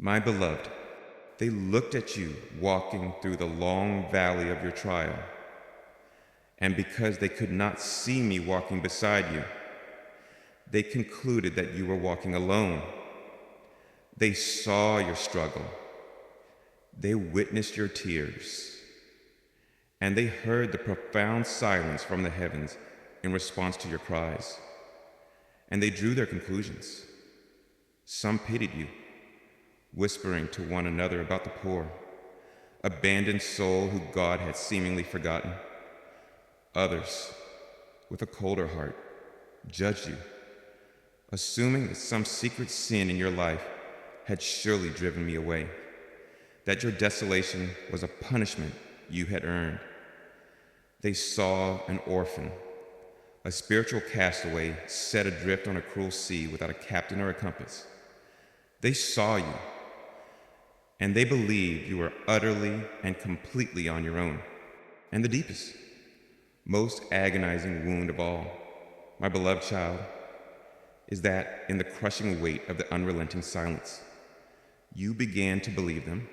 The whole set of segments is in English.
My beloved, they looked at you walking through the long valley of your trial, and because they could not see me walking beside you, they concluded that you were walking alone. They saw your struggle, they witnessed your tears, and they heard the profound silence from the heavens in response to your cries, and they drew their conclusions. Some pitied you, whispering to one another about the poor, abandoned soul who God had seemingly forgotten. Others, with a colder heart, judged you, assuming that some secret sin in your life had surely driven me away, that your desolation was a punishment you had earned. They saw an orphan, a spiritual castaway set adrift on a cruel sea without a captain or a compass. They saw you, and they believed you were utterly and completely on your own. And the deepest, most agonizing wound of all, my beloved child, is that in the crushing weight of the unrelenting silence, you began to believe them.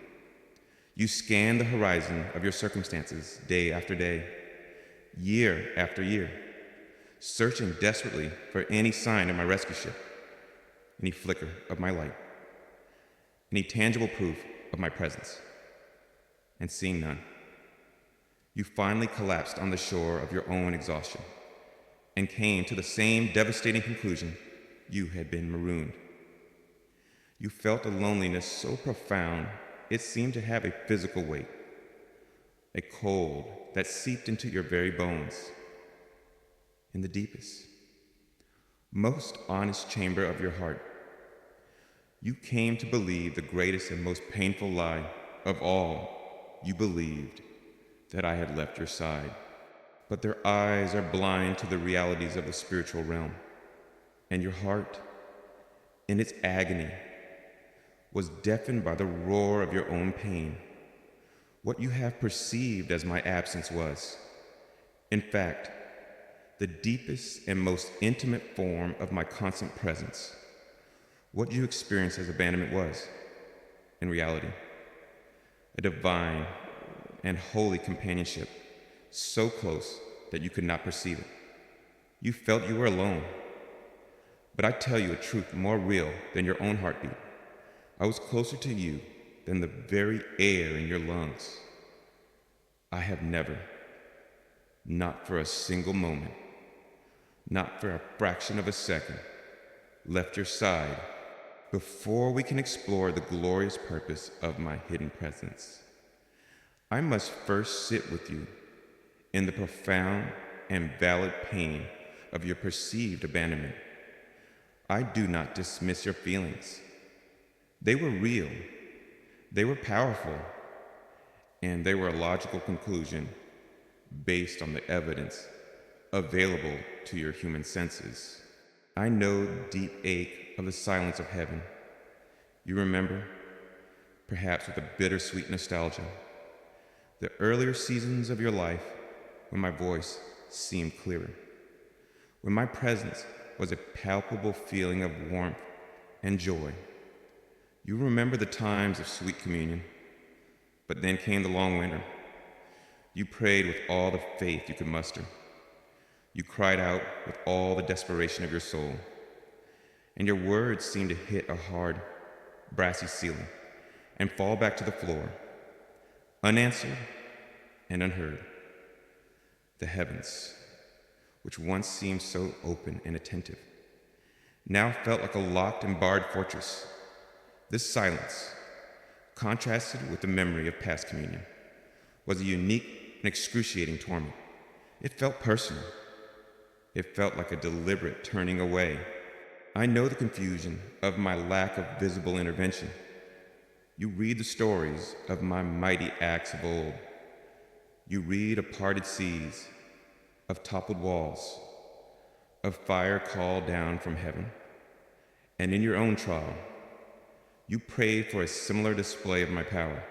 You scanned the horizon of your circumstances day after day, year after year, searching desperately for any sign of my rescue ship, any flicker of my light, any tangible proof of my presence. And seeing none, you finally collapsed on the shore of your own exhaustion and came to the same devastating conclusion: you had been marooned. You felt a loneliness so profound it seemed to have a physical weight, a cold that seeped into your very bones. In the deepest, most honest chamber of your heart, you came to believe the greatest and most painful lie of all. You believed that I had left your side. But their eyes are blind to the realities of the spiritual realm, and your heart, in its agony, was deafened by the roar of your own pain. What you have perceived as my absence was, in fact, the deepest and most intimate form of my constant presence. What you experienced as abandonment was, in reality, a divine and holy companionship, so close that you could not perceive it. You felt you were alone, but I tell you a truth more real than your own heartbeat. I was closer to you than the very air in your lungs. I have never, not for a single moment, not for a fraction of a second, left your side before we can explore the glorious purpose of my hidden presence. I must first sit with you in the profound and valid pain of your perceived abandonment. I do not dismiss your feelings. They were real, they were powerful, and they were a logical conclusion based on the evidence available to your human senses. I know the deep ache of the silence of heaven. You remember, perhaps with a bittersweet nostalgia, the earlier seasons of your life when my voice seemed clearer, when my presence was a palpable feeling of warmth and joy. You remember the times of sweet communion, but then came the long winter. You prayed with all the faith you could muster. You cried out with all the desperation of your soul, and your words seemed to hit a hard, brassy ceiling and fall back to the floor, unanswered and unheard. The heavens, which once seemed so open and attentive, now felt like a locked and barred fortress. This silence, contrasted with the memory of past communion, was a unique and excruciating torment. It felt personal. It felt like a deliberate turning away. I know the confusion of my lack of visible intervention. You read the stories of my mighty acts of old. You read of parted seas, of toppled walls, of fire called down from heaven. And in your own trial, you prayed for a similar display of my power.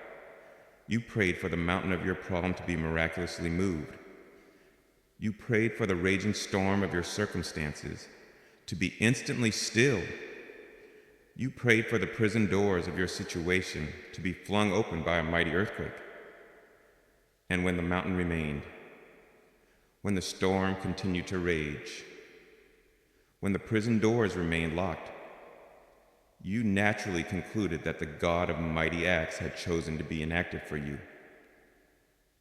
You prayed for the mountain of your problem to be miraculously moved. You prayed for the raging storm of your circumstances to be instantly stilled. You prayed for the prison doors of your situation to be flung open by a mighty earthquake. And when the mountain remained, when the storm continued to rage, when the prison doors remained locked, you naturally concluded that the God of mighty acts had chosen to be inactive for you.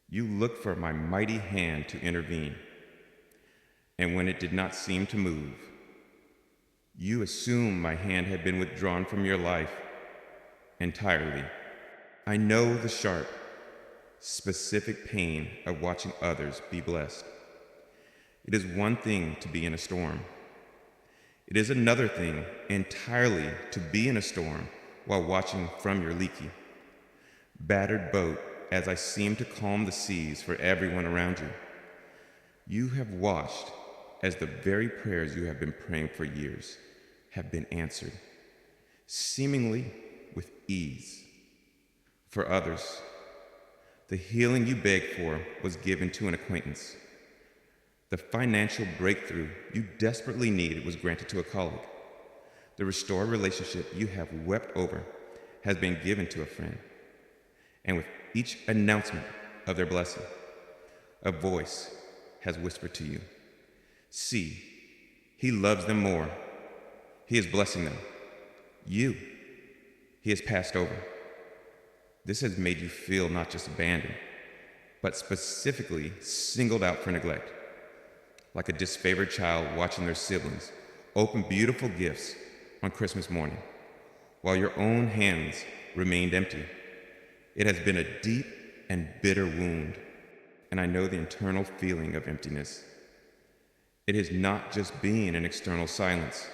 You looked for my mighty hand to intervene, and when it did not seem to move, you assumed my hand had been withdrawn from your life entirely. I know the sharp, specific pain of watching others be blessed. It is one thing to be in a storm. It is another thing entirely to be in a storm while watching from your leaky, battered boat as I seem to calm the seas for everyone around you. You have watched as the very prayers you have been praying for years have been answered, seemingly with ease. For others, the healing you begged for was given to an acquaintance. The financial breakthrough you desperately needed was granted to a colleague. The restored relationship you have wept over has been given to a friend. And with each announcement of their blessing, a voice has whispered to you, "See, he loves them more. He is blessing them. You, he has passed over." This has made you feel not just abandoned, but specifically singled out for neglect, like a disfavored child watching their siblings open beautiful gifts on Christmas morning, while your own hands remained empty. It has been a deep and bitter wound, and I know the internal feeling of emptiness. It is not just being an external silence,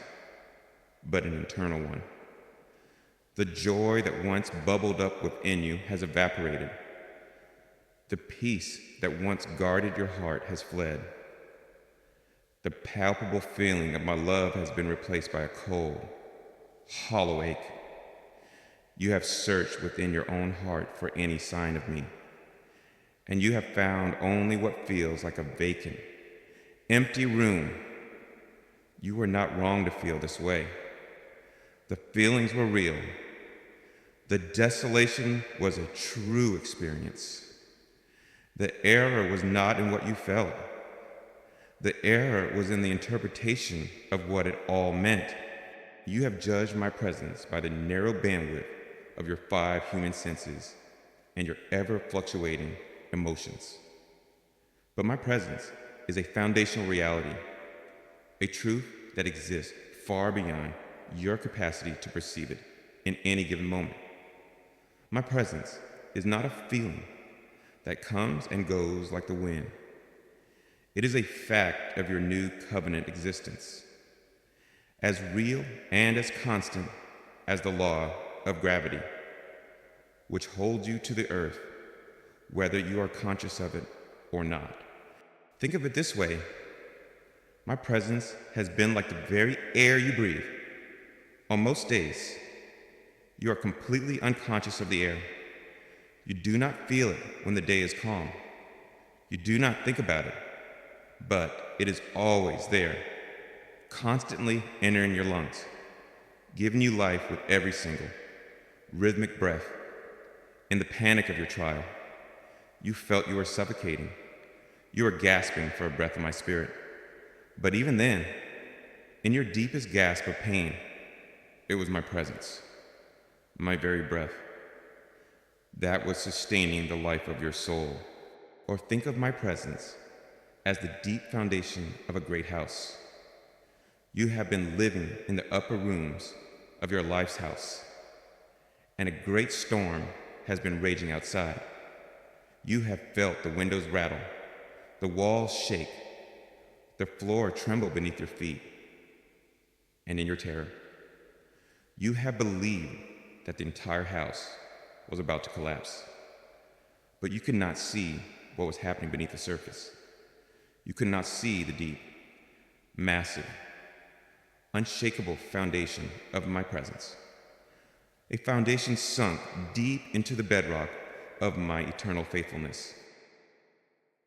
but an internal one. The joy that once bubbled up within you has evaporated. The peace that once guarded your heart has fled. The palpable feeling of my love has been replaced by a cold, hollow ache. You have searched within your own heart for any sign of me, and you have found only what feels like a vacant, empty room. You were not wrong to feel this way. The feelings were real. The desolation was a true experience. The error was not in what you felt. The error was in the interpretation of what it all meant. You have judged my presence by the narrow bandwidth of your 5 human senses and your ever-fluctuating emotions. But my presence is a foundational reality, a truth that exists far beyond your capacity to perceive it in any given moment. My presence is not a feeling that comes and goes like the wind. It is a fact of your new covenant existence, as real and as constant as the law of gravity, which holds you to the earth, whether you are conscious of it or not. Think of it this way: my presence has been like the very air you breathe. On most days, you are completely unconscious of the air. You do not feel it when the day is calm. You do not think about it, but it is always there, constantly entering your lungs, giving you life with every single rhythmic breath. In the panic of your trial, you felt you were suffocating. You were gasping for a breath of my spirit. But even then, in your deepest gasp of pain, it was my presence, my very breath, that was sustaining the life of your soul. Or think of my presence as the deep foundation of a great house. You have been living in the upper rooms of your life's house, and a great storm has been raging outside. You have felt the windows rattle, the walls shake, the floor tremble beneath your feet, and in your terror, you have believed that the entire house was about to collapse. But you could not see what was happening beneath the surface. You could not see the deep, massive, unshakable foundation of my presence. A foundation sunk deep into the bedrock of my eternal faithfulness,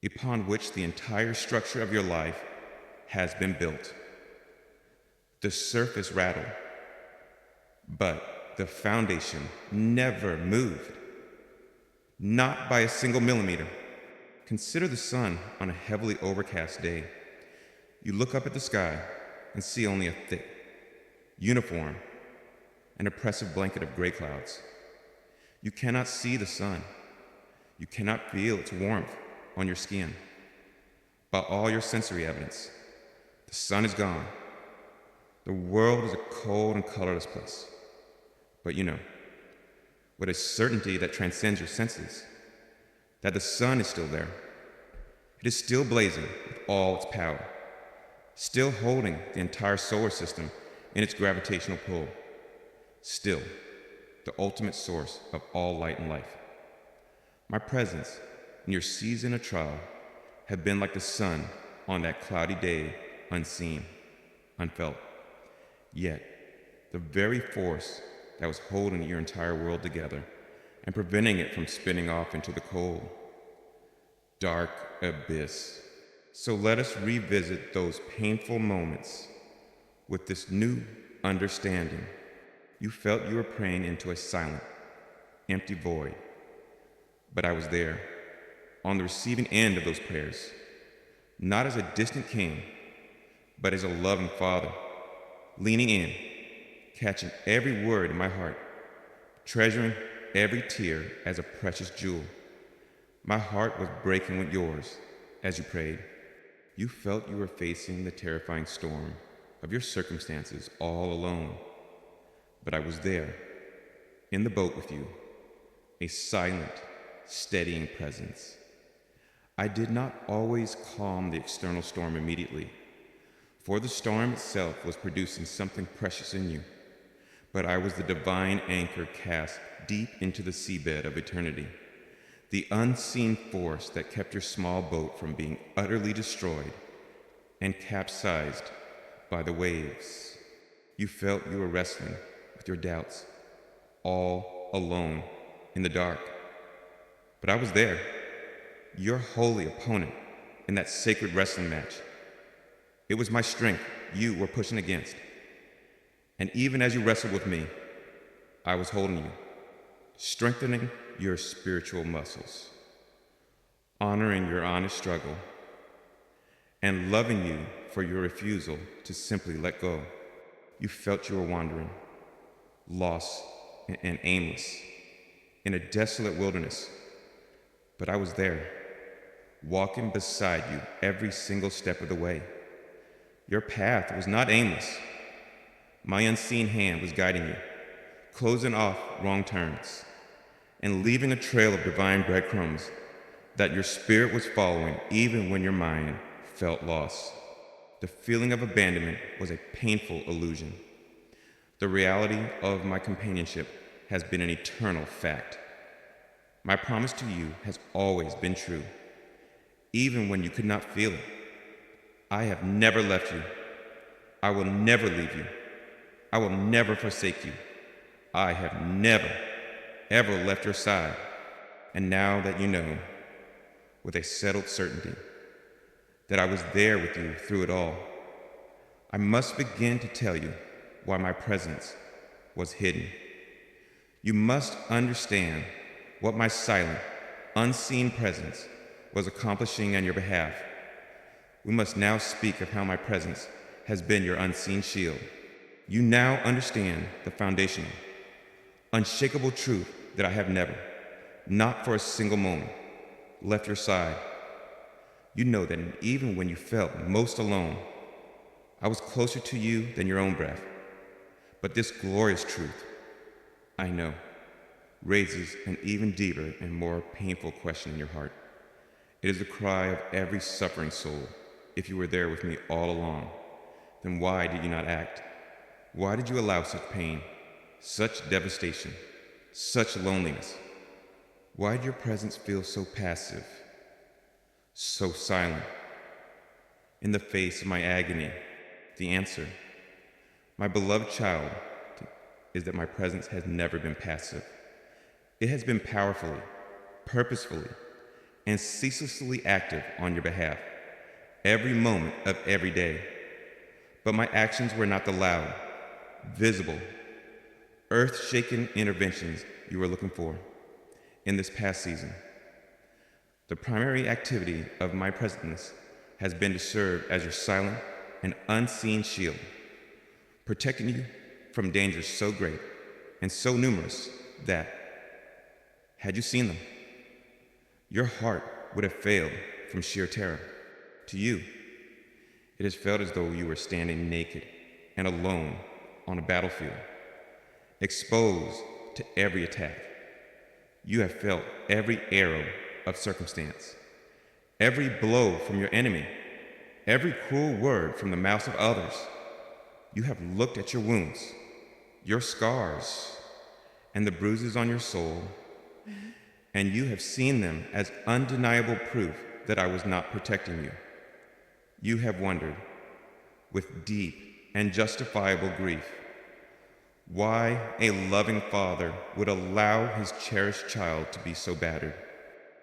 upon which the entire structure of your life has been built. The surface rattled, But the foundation never moved, not by a single millimeter. Consider the sun on a heavily overcast day. You look up at the sky and see only a thick, uniform, and oppressive blanket of gray clouds. You cannot see the sun. You cannot feel its warmth on your skin. By all your sensory evidence, the sun is gone. The world is a cold and colorless place. But you know, with a certainty that transcends your senses, that the sun is still there. It is still blazing with all its power, still holding the entire solar system in its gravitational pull, still the ultimate source of all light and life. My presence in your season of trial had been like the sun on that cloudy day, unseen, unfelt. Yet, the very force that was holding your entire world together and preventing it from spinning off into the cold, dark abyss. So let us revisit those painful moments with this new understanding. You felt you were praying into a silent, empty void. But I was there, on the receiving end of those prayers, not as a distant king, but as a loving father, leaning in, catching every word in my heart, treasuring every tear as a precious jewel. My heart was breaking with yours as you prayed. You felt you were facing the terrifying storm of your circumstances all alone. But I was there, in the boat with you, a silent, steadying presence. I did not always calm the external storm immediately, for the storm itself was producing something precious in you. But I was the divine anchor cast deep into the seabed of eternity, the unseen force that kept your small boat from being utterly destroyed and capsized by the waves. You felt you were wrestling with your doubts, all alone in the dark. But I was there, your holy opponent in that sacred wrestling match. It was my strength you were pushing against. And even as you wrestled with me, I was holding you, strengthening your spiritual muscles, honoring your honest struggle, and loving you for your refusal to simply let go. You felt you were wandering, lost and aimless, in a desolate wilderness. But I was there, walking beside you every single step of the way. Your path was not aimless. My unseen hand was guiding you, closing off wrong turns, and leaving a trail of divine breadcrumbs that your spirit was following even when your mind felt lost. The feeling of abandonment was a painful illusion. The reality of my companionship has been an eternal fact. My promise to you has always been true, even when you could not feel it. I have never left you. I will never leave you. I will never forsake you. I have never, ever left your side. And now that you know, with a settled certainty, that I was there with you through it all, I must begin to tell you why my presence was hidden. You must understand what my silent, unseen presence was accomplishing on your behalf. We must now speak of how my presence has been your unseen shield. You now understand the foundational, unshakable truth that I have never, not for a single moment, left your side. You know that even when you felt most alone, I was closer to you than your own breath. But this glorious truth, I know, raises an even deeper and more painful question in your heart. It is the cry of every suffering soul. If you were there with me all along, then why did you not act? Why did you allow such pain, such devastation, such loneliness? Why did your presence feel so passive, so silent? In the face of my agony, the answer, my beloved child, is that my presence has never been passive. It has been powerfully, purposefully, and ceaselessly active on your behalf, every moment of every day. But my actions were not the loud, visible, earth-shaking interventions you were looking for in this past season. The primary activity of my presence has been to serve as your silent and unseen shield, protecting you from dangers so great and so numerous that, had you seen them, your heart would have failed from sheer terror. To you, it has felt as though you were standing naked and alone on a battlefield, exposed to every attack. You have felt every arrow of circumstance, every blow from your enemy, every cruel word from the mouths of others. You have looked at your wounds, your scars, and the bruises on your soul, and you have seen them as undeniable proof that I was not protecting you. You have wondered, with deep and justifiable grief, why a loving father would allow his cherished child to be so battered.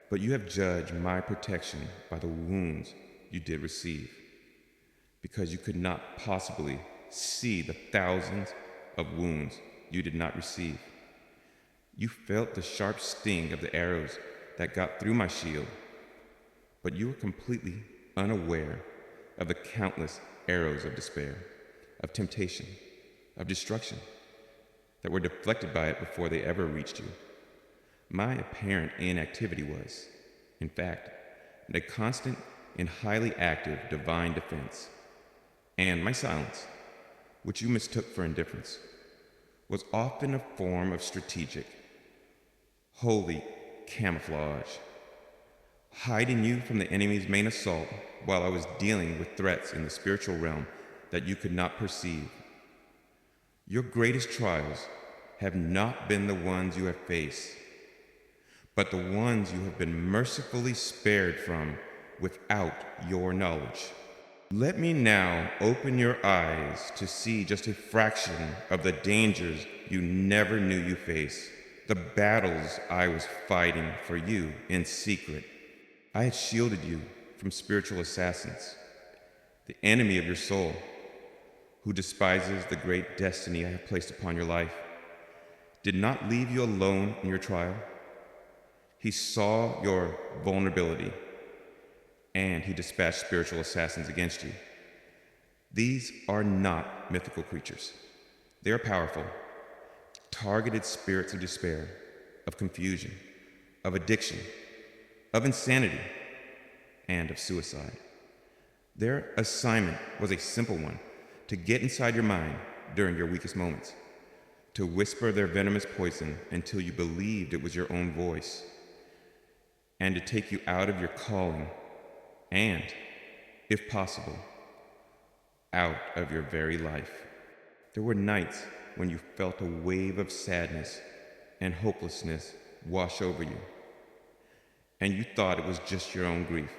But you have judged my protection by the wounds you did receive, because you could not possibly see the thousands of wounds you did not receive. You felt the sharp sting of the arrows that got through my shield, but you were completely unaware of the countless arrows of despair, of temptation, of destruction that were deflected by it before they ever reached you. My apparent inactivity was, in fact, a constant and highly active divine defense, and my silence, which you mistook for indifference, was often a form of strategic, holy camouflage, hiding you from the enemy's main assault while I was dealing with threats in the spiritual realm that you could not perceive. Your greatest trials have not been the ones you have faced, but the ones you have been mercifully spared from without your knowledge. Let me now open your eyes to see just a fraction of the dangers you never knew you faced, the battles I was fighting for you in secret. I had shielded you from spiritual assassins, the enemy of your soul, who despises the great destiny I have placed upon your life, did not leave you alone in your trial. He saw your vulnerability, and he dispatched spiritual assassins against you. These are not mythical creatures. They are powerful, targeted spirits of despair, of confusion, of addiction, of insanity, and of suicide. Their assignment was a simple one: to get inside your mind during your weakest moments, to whisper their venomous poison until you believed it was your own voice, and to take you out of your calling and, if possible, out of your very life. There were nights when you felt a wave of sadness and hopelessness wash over you, and you thought it was just your own grief.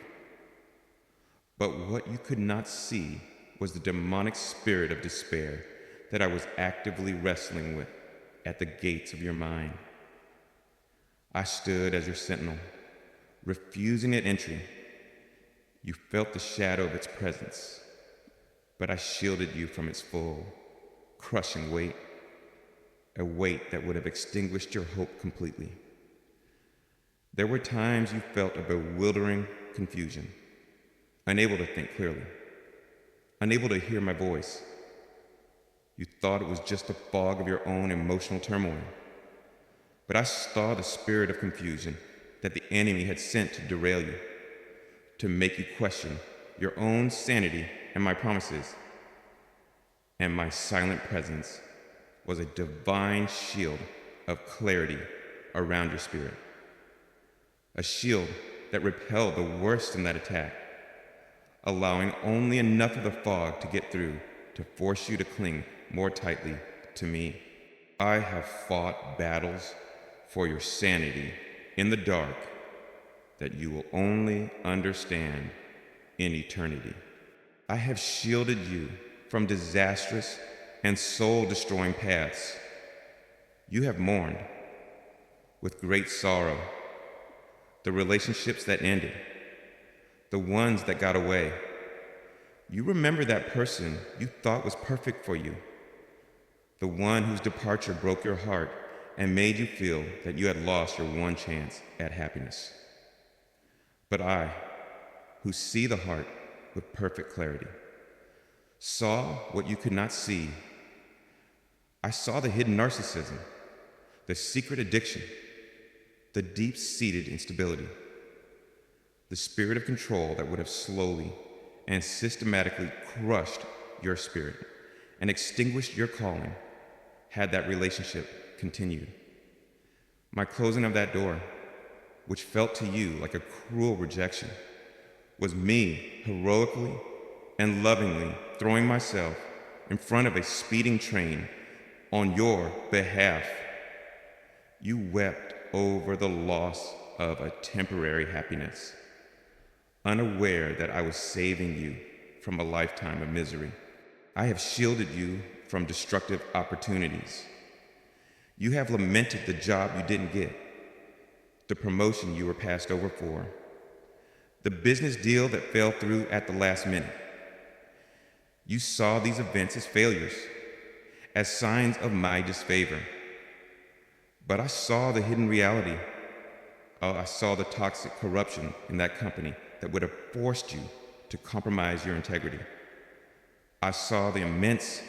But what you could not see was the demonic spirit of despair that I was actively wrestling with at the gates of your mind. I stood as your sentinel, refusing it entry. You felt the shadow of its presence, but I shielded you from its full, crushing weight, a weight that would have extinguished your hope completely. There were times you felt a bewildering confusion, unable to think clearly, unable to hear my voice. You thought it was just the fog of your own emotional turmoil. But I saw the spirit of confusion that the enemy had sent to derail you, to make you question your own sanity and my promises. And my silent presence was a divine shield of clarity around your spirit, a shield that repelled the worst in that attack, allowing only enough of the fog to get through to force you to cling more tightly to me. I have fought battles for your sanity in the dark that you will only understand in eternity. I have shielded you from disastrous and soul-destroying paths. You have mourned with great sorrow the relationships that ended, the ones that got away. You remember that person you thought was perfect for you, the one whose departure broke your heart and made you feel that you had lost your one chance at happiness. But I, who see the heart with perfect clarity, saw what you could not see. I saw the hidden narcissism, the secret addiction, the deep-seated instability, the spirit of control that would have slowly and systematically crushed your spirit and extinguished your calling had that relationship continued. My closing of that door, which felt to you like a cruel rejection, was me heroically and lovingly throwing myself in front of a speeding train on your behalf. You wept over the loss of a temporary happiness, unaware that I was saving you from a lifetime of misery. I have shielded you from destructive opportunities. You have lamented the job you didn't get, the promotion you were passed over for, the business deal that fell through at the last minute. You saw these events as failures, as signs of my disfavor. But I saw the hidden reality. I saw the toxic corruption in that company that would have forced you to compromise your integrity. I saw the immense,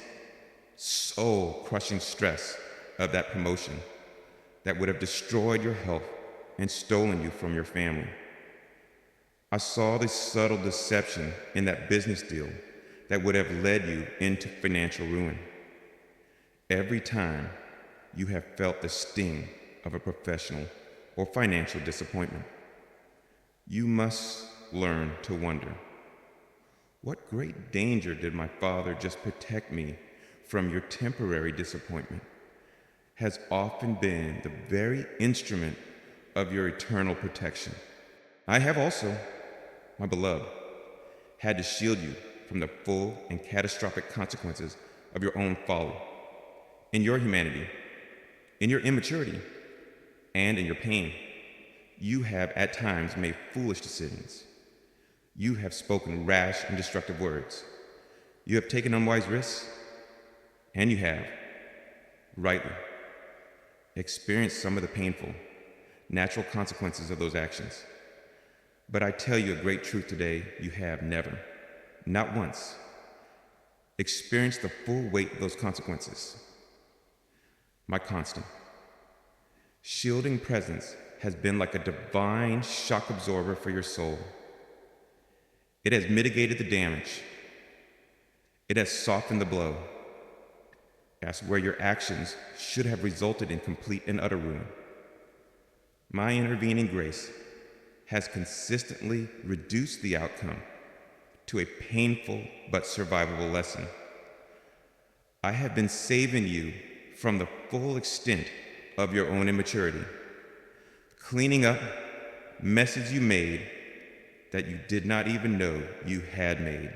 soul-crushing stress of that promotion that would have destroyed your health and stolen you from your family. I saw the subtle deception in that business deal that would have led you into financial ruin. Every time you have felt the sting of a professional or financial disappointment, you must learn to wonder, what great danger did my Father just protect me from? Your temporary disappointment has often been the very instrument of your eternal protection. I have also, my beloved, had to shield you from the full and catastrophic consequences of your own folly, in your humanity, in your immaturity, and in your pain. You have at times made foolish decisions. You have spoken rash and destructive words. You have taken unwise risks, and you have, rightly, experienced some of the painful, natural consequences of those actions. But I tell you a great truth today: you have never, not once, experienced the full weight of those consequences. My constant, shielding presence has been like a divine shock absorber for your soul. It has mitigated the damage. It has softened the blow. That's where your actions should have resulted in complete and utter ruin. My intervening grace has consistently reduced the outcome to a painful but survivable lesson. I have been saving you from the full extent of your own immaturity, cleaning up messes you made that you did not even know you had made.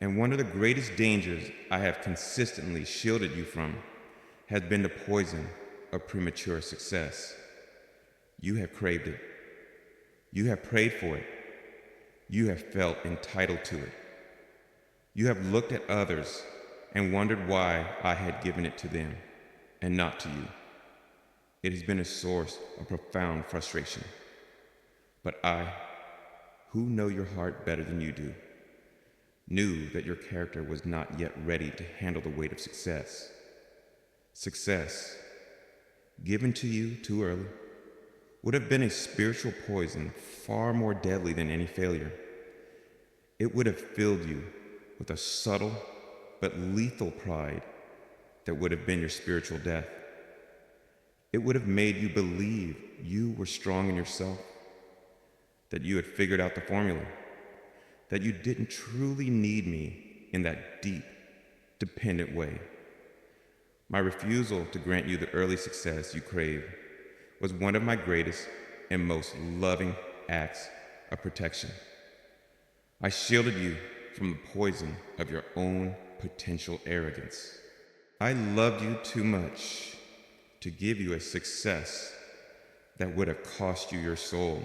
And one of the greatest dangers I have consistently shielded you from has been the poison of premature success. You have craved it. You have prayed for it. You have felt entitled to it. You have looked at others and wondered why I had given it to them and not to you. It has been a source of profound frustration. But I, who know your heart better than you do, knew that your character was not yet ready to handle the weight of success. Success, given to you too early, would have been a spiritual poison far more deadly than any failure. It would have filled you with a subtle but lethal pride that would have been your spiritual death. It would have made you believe you were strong in yourself, that you had figured out the formula, that you didn't truly need me in that deep, dependent way. My refusal to grant you the early success you crave was one of my greatest and most loving acts of protection. I shielded you from the poison of your own potential arrogance. I loved you too much to give you a success that would have cost you your soul.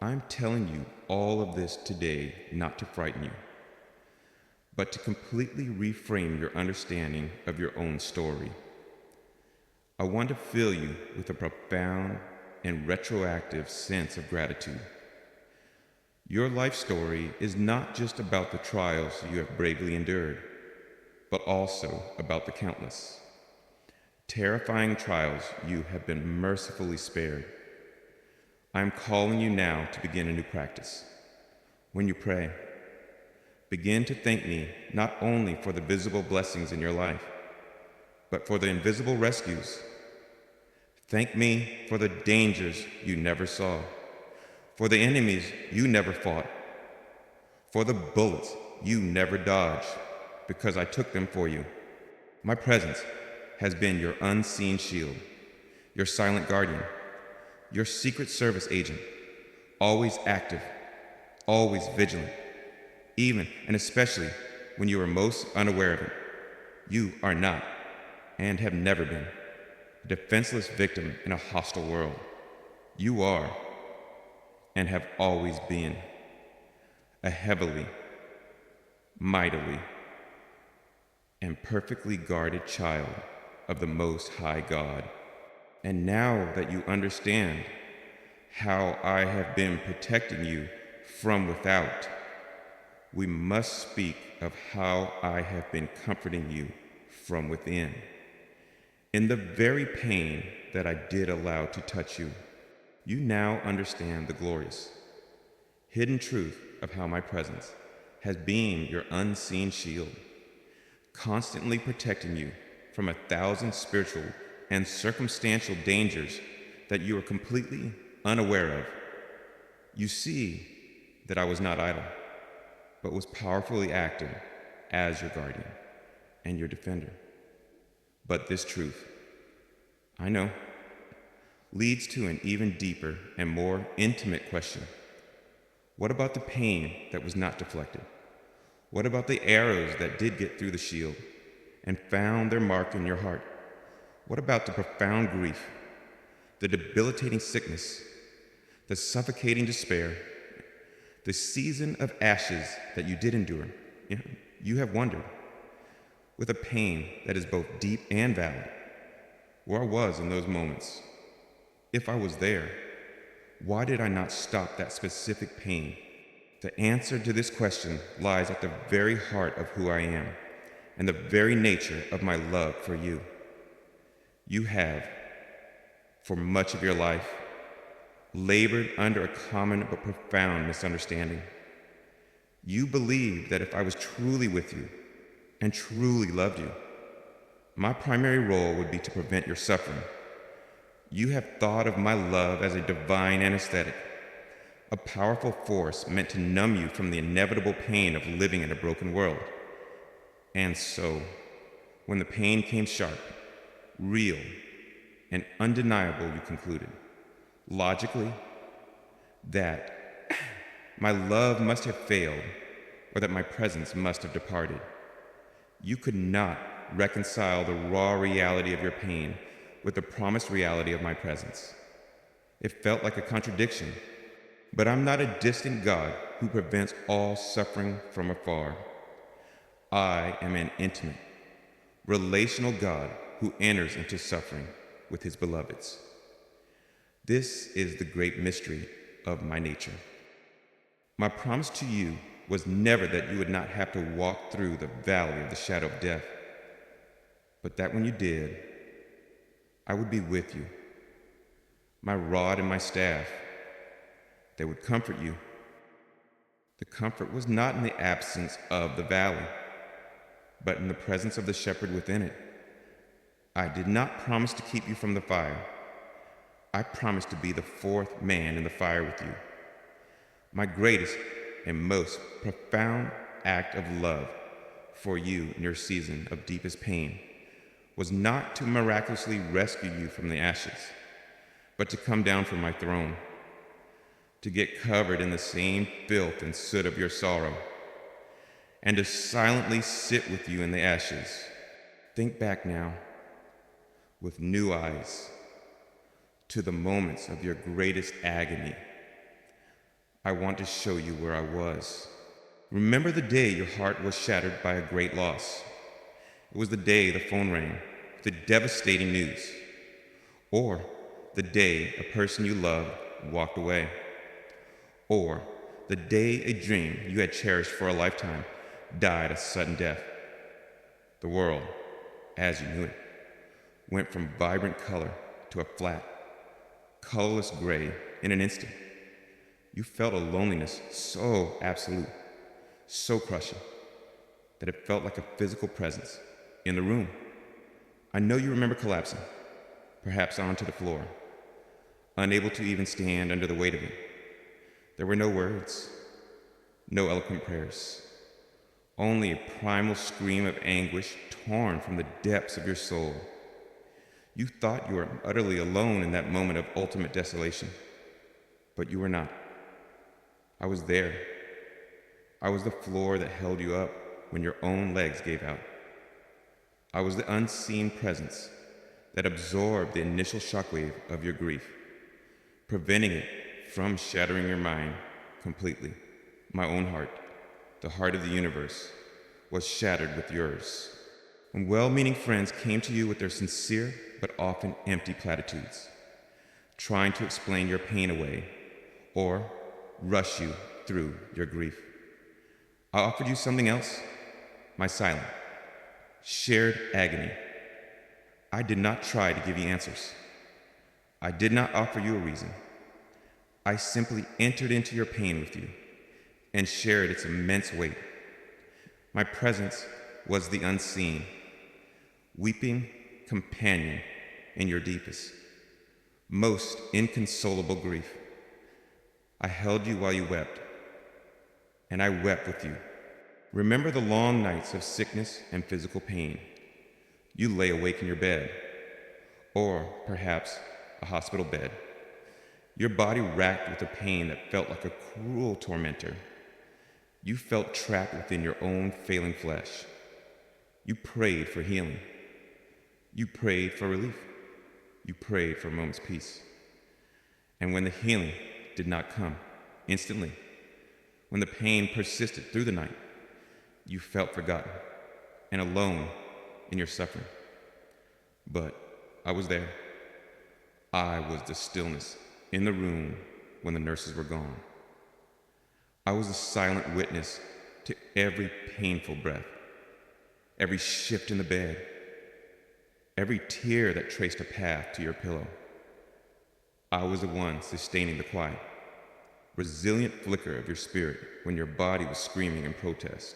I'm telling you all of this today not to frighten you, but to completely reframe your understanding of your own story. I want to fill you with a profound and retroactive sense of gratitude. Your life story is not just about the trials you have bravely endured, but also about the countless, terrifying trials you have been mercifully spared. I am calling you now to begin a new practice. When you pray, begin to thank me not only for the visible blessings in your life, but for the invisible rescues. Thank me for the dangers you never saw, for the enemies you never fought, for the bullets you never dodged, because I took them for you. My presence has been your unseen shield, your silent guardian, your secret service agent, always active, always vigilant, even and especially when you are most unaware of it. You are not, and have never been, a defenseless victim in a hostile world. You are, and have always been, a heavily, mightily, and perfectly guarded child of the Most High God. And now that you understand how I have been protecting you from without, we must speak of how I have been comforting you from within. In the very pain that I did allow to touch you, you now understand the glorious, hidden truth of how my presence has been your unseen shield, constantly protecting you from 1,000 spiritual and circumstantial dangers that you are completely unaware of. You see that I was not idle, but was powerfully acting as your guardian and your defender. But this truth, I know, leads to an even deeper and more intimate question. What about the pain that was not deflected? What about the arrows that did get through the shield and found their mark in your heart? What about the profound grief, the debilitating sickness, the suffocating despair, the season of ashes that you did endure? You have wondered, with a pain that is both deep and valid, where I was in those moments. If I was there, why did I not stop that specific pain? The answer to this question lies at the very heart of who I am and the very nature of my love for you. You have, for much of your life, labored under a common but profound misunderstanding. You believed that if I was truly with you and truly loved you, my primary role would be to prevent your suffering. You have thought of my love as a divine anesthetic, a powerful force meant to numb you from the inevitable pain of living in a broken world. And so, when the pain came sharp, real, and undeniable, you concluded, logically, that my love must have failed or that my presence must have departed. You could not reconcile the raw reality of your pain with the promised reality of my presence. It felt like a contradiction, but I'm not a distant God who prevents all suffering from afar. I am an intimate, relational God who enters into suffering with his beloveds. This is the great mystery of my nature. My promise to you was never that you would not have to walk through the valley of the shadow of death, but that when you did, I would be with you. My rod and my staff, they would comfort you. The comfort was not in the absence of the valley, but in the presence of the shepherd within it. I did not promise to keep you from the fire. I promised to be the fourth man in the fire with you. My greatest and most profound act of love for you in your season of deepest pain was not to miraculously rescue you from the ashes, but to come down from my throne, to get covered in the same filth and soot of your sorrow, and to silently sit with you in the ashes. Think back now, with new eyes, to the moments of your greatest agony. I want to show you where I was. Remember the day your heart was shattered by a great loss. It was the day the phone rang with the devastating news. or the day a person you loved walked away, or the day a dream you had cherished for a lifetime died a sudden death. The world, as you knew it, went from vibrant color to a flat, colorless gray in an instant. You felt a loneliness so absolute, so crushing, that it felt like a physical presence in the room. I know you remember collapsing, perhaps onto the floor, unable to even stand under the weight of it. There were no words, no eloquent prayers, only a primal scream of anguish torn from the depths of your soul. You thought you were utterly alone in that moment of ultimate desolation, but you were not. I was there. I was the floor that held you up when your own legs gave out. I was the unseen presence that absorbed the initial shockwave of your grief, preventing it from shattering your mind completely. My own heart, the heart of the universe, was shattered with yours. When well-meaning friends came to you with their sincere but often empty platitudes, trying to explain your pain away or rush you through your grief, I offered you something else, my silent, shared agony. I did not try to give you answers. I did not offer you a reason. I simply entered into your pain with you and shared its immense weight. My presence was the unseen, weeping companion in your deepest, most inconsolable grief. I held you while you wept, and I wept with you. Remember the long nights of sickness and physical pain. You lay awake in your bed, or perhaps a hospital bed, your body racked with a pain that felt like a cruel tormentor. You felt trapped within your own failing flesh. You prayed for healing. You prayed for relief. You prayed for a moment's peace. And when the healing did not come instantly, when the pain persisted through the night, you felt forgotten and alone in your suffering. But I was there. I was the stillness in the room when the nurses were gone. I was a silent witness to every painful breath, every shift in the bed, every tear that traced a path to your pillow. I was the one sustaining the quiet, resilient flicker of your spirit when your body was screaming in protest.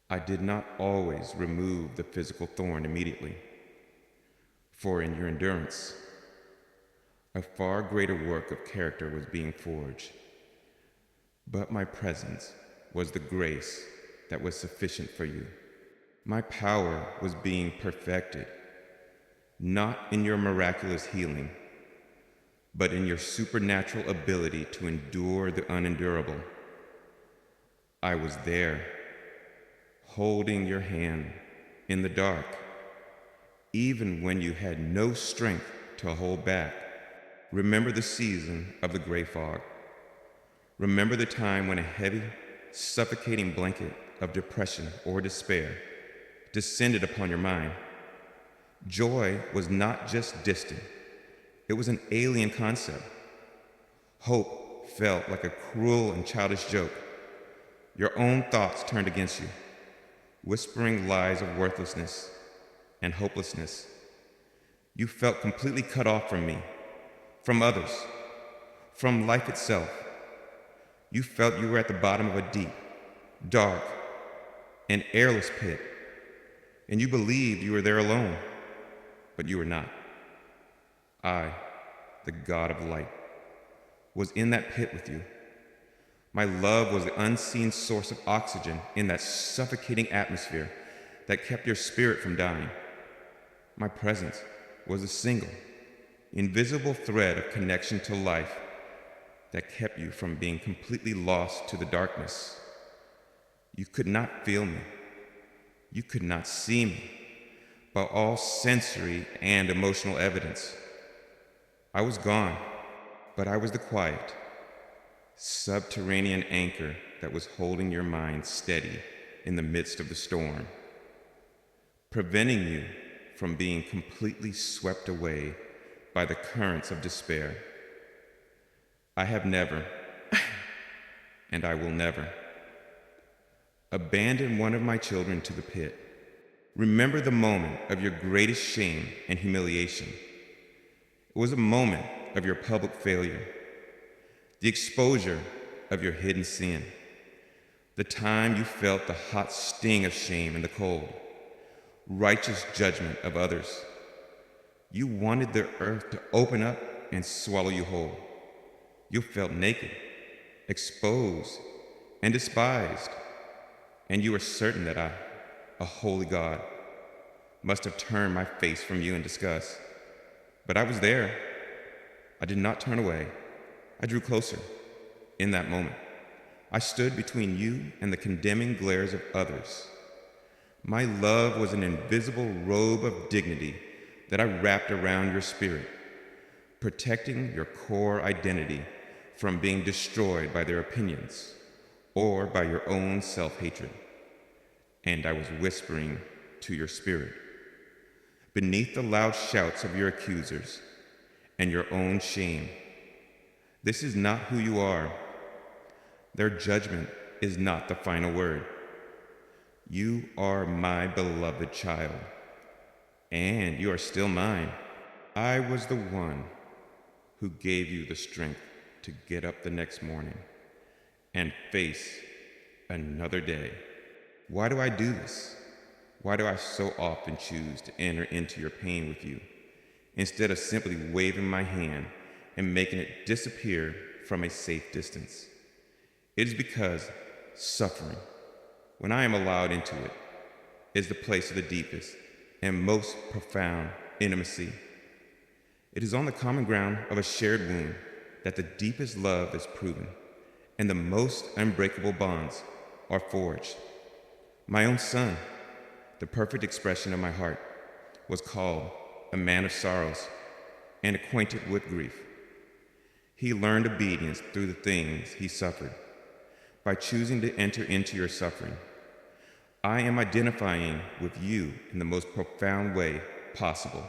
I did not always remove the physical thorn immediately, for in your endurance, a far greater work of character was being forged. But my presence was the grace that was sufficient for you. My power was being perfected, not in your miraculous healing, but in your supernatural ability to endure the unendurable. I was there, holding your hand in the dark, even when you had no strength to hold back. Remember the season of the gray fog. Remember the time when a heavy, suffocating blanket of depression or despair descended upon your mind. Joy was not just distant, it was an alien concept. Hope felt like a cruel and childish joke. Your own thoughts turned against you, whispering lies of worthlessness and hopelessness. You felt completely cut off from me, from others, from life itself. You felt you were at the bottom of a deep, dark, and airless pit, and you believed you were there alone, but you were not. I, the God of light, was in that pit with you. My love was the unseen source of oxygen in that suffocating atmosphere that kept your spirit from dying. My presence was a single, invisible thread of connection to life that kept you from being completely lost to the darkness. You could not feel me. You could not see me, by all sensory and emotional evidence. I was gone, but I was the quiet, subterranean anchor that was holding your mind steady in the midst of the storm, preventing you from being completely swept away by the currents of despair. I have never, and I will never, abandon one of my children to the pit. Remember the moment of your greatest shame and humiliation. It was a moment of your public failure, the exposure of your hidden sin, the time you felt the hot sting of shame in the cold, righteous judgment of others. You wanted the earth to open up and swallow you whole. You felt naked, exposed, and despised, and you were certain that I, a holy God, must have turned my face from you in disgust. But I was there. I did not turn away. I drew closer. In that moment, I stood between you and the condemning glares of others. My love was an invisible robe of dignity that I wrapped around your spirit, protecting your core identity from being destroyed by their opinions or by your own self-hatred. And I was whispering to your spirit, beneath the loud shouts of your accusers and your own shame, this is not who you are. Their judgment is not the final word. You are my beloved child, and you are still mine. I was the one who gave you the strength to get up the next morning and face another day. Why do I do this? Why do I so often choose to enter into your pain with you, instead of simply waving my hand and making it disappear from a safe distance? It is because suffering, when I am allowed into it, is the place of the deepest and most profound intimacy. It is on the common ground of a shared wound that the deepest love is proven and the most unbreakable bonds are forged. My own son, the perfect expression of my heart, was called a man of sorrows and acquainted with grief. He learned obedience through the things he suffered. By choosing to enter into your suffering, I am identifying with you in the most profound way possible.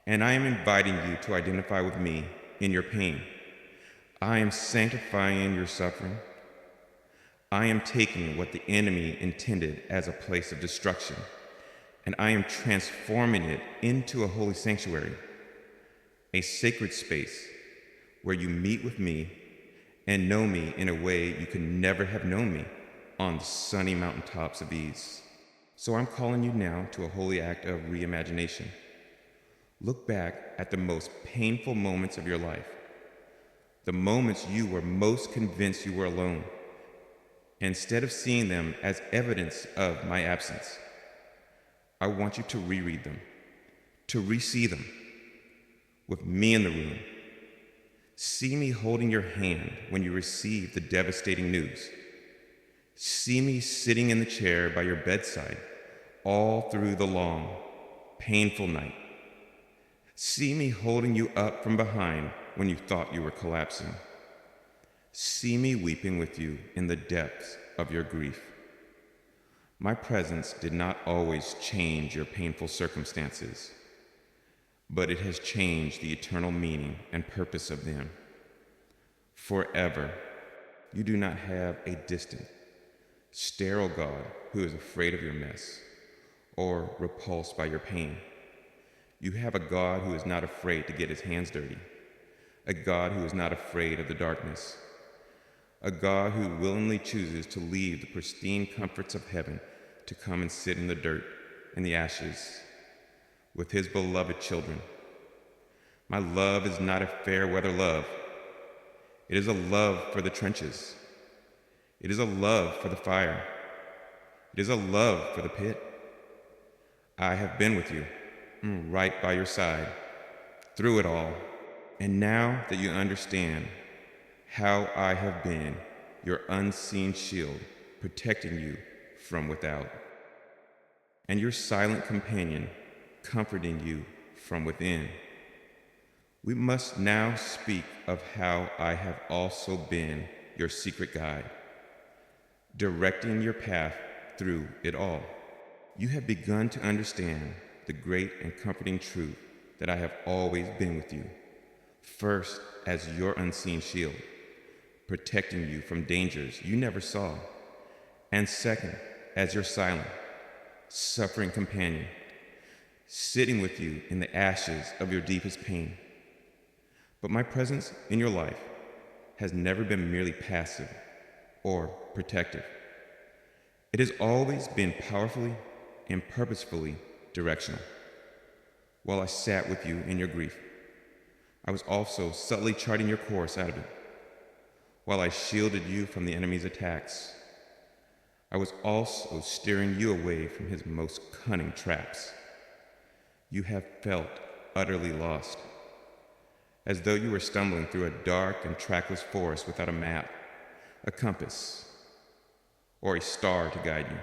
And I am inviting you to identify with me in your pain. I am sanctifying your suffering. I am taking what the enemy intended as a place of destruction, and I am transforming it into a holy sanctuary, a sacred space where you meet with me and know me in a way you could never have known me on the sunny mountaintops of ease. So I'm calling you now to a holy act of reimagination. Look back at the most painful moments of your life, the moments you were most convinced you were alone. Instead of seeing them as evidence of my absence, I want you to reread them, to re-see them with me in the room. See me holding your hand when you receive the devastating news. See me sitting in the chair by your bedside all through the long, painful night. See me holding you up from behind when you thought you were collapsing. See me weeping with you in the depths of your grief. My presence did not always change your painful circumstances, but it has changed the eternal meaning and purpose of them. Forever, you do not have a distant, sterile God who is afraid of your mess or repulsed by your pain. You have a God who is not afraid to get his hands dirty, a God who is not afraid of the darkness, a God who willingly chooses to leave the pristine comforts of heaven to come and sit in the dirt and the ashes with his beloved children. My love is not a fair weather love. It is a love for the trenches. It is a love for the fire. It is a love for the pit. I have been with you, right by your side, through it all. And now that you understand how I have been your unseen shield, protecting you from without, and your silent companion, comforting you from within, we must now speak of how I have also been your secret guide, directing your path through it all. You have begun to understand the great and comforting truth that I have always been with you, first as your unseen shield, protecting you from dangers you never saw, and second as your silent, suffering companion, sitting with you in the ashes of your deepest pain. But my presence in your life has never been merely passive or protective. It has always been powerfully and purposefully directional. While I sat with you in your grief, I was also subtly charting your course out of it. While I shielded you from the enemy's attacks, I was also steering you away from his most cunning traps. You have felt utterly lost, as though you were stumbling through a dark and trackless forest without a map, a compass, or a star to guide you.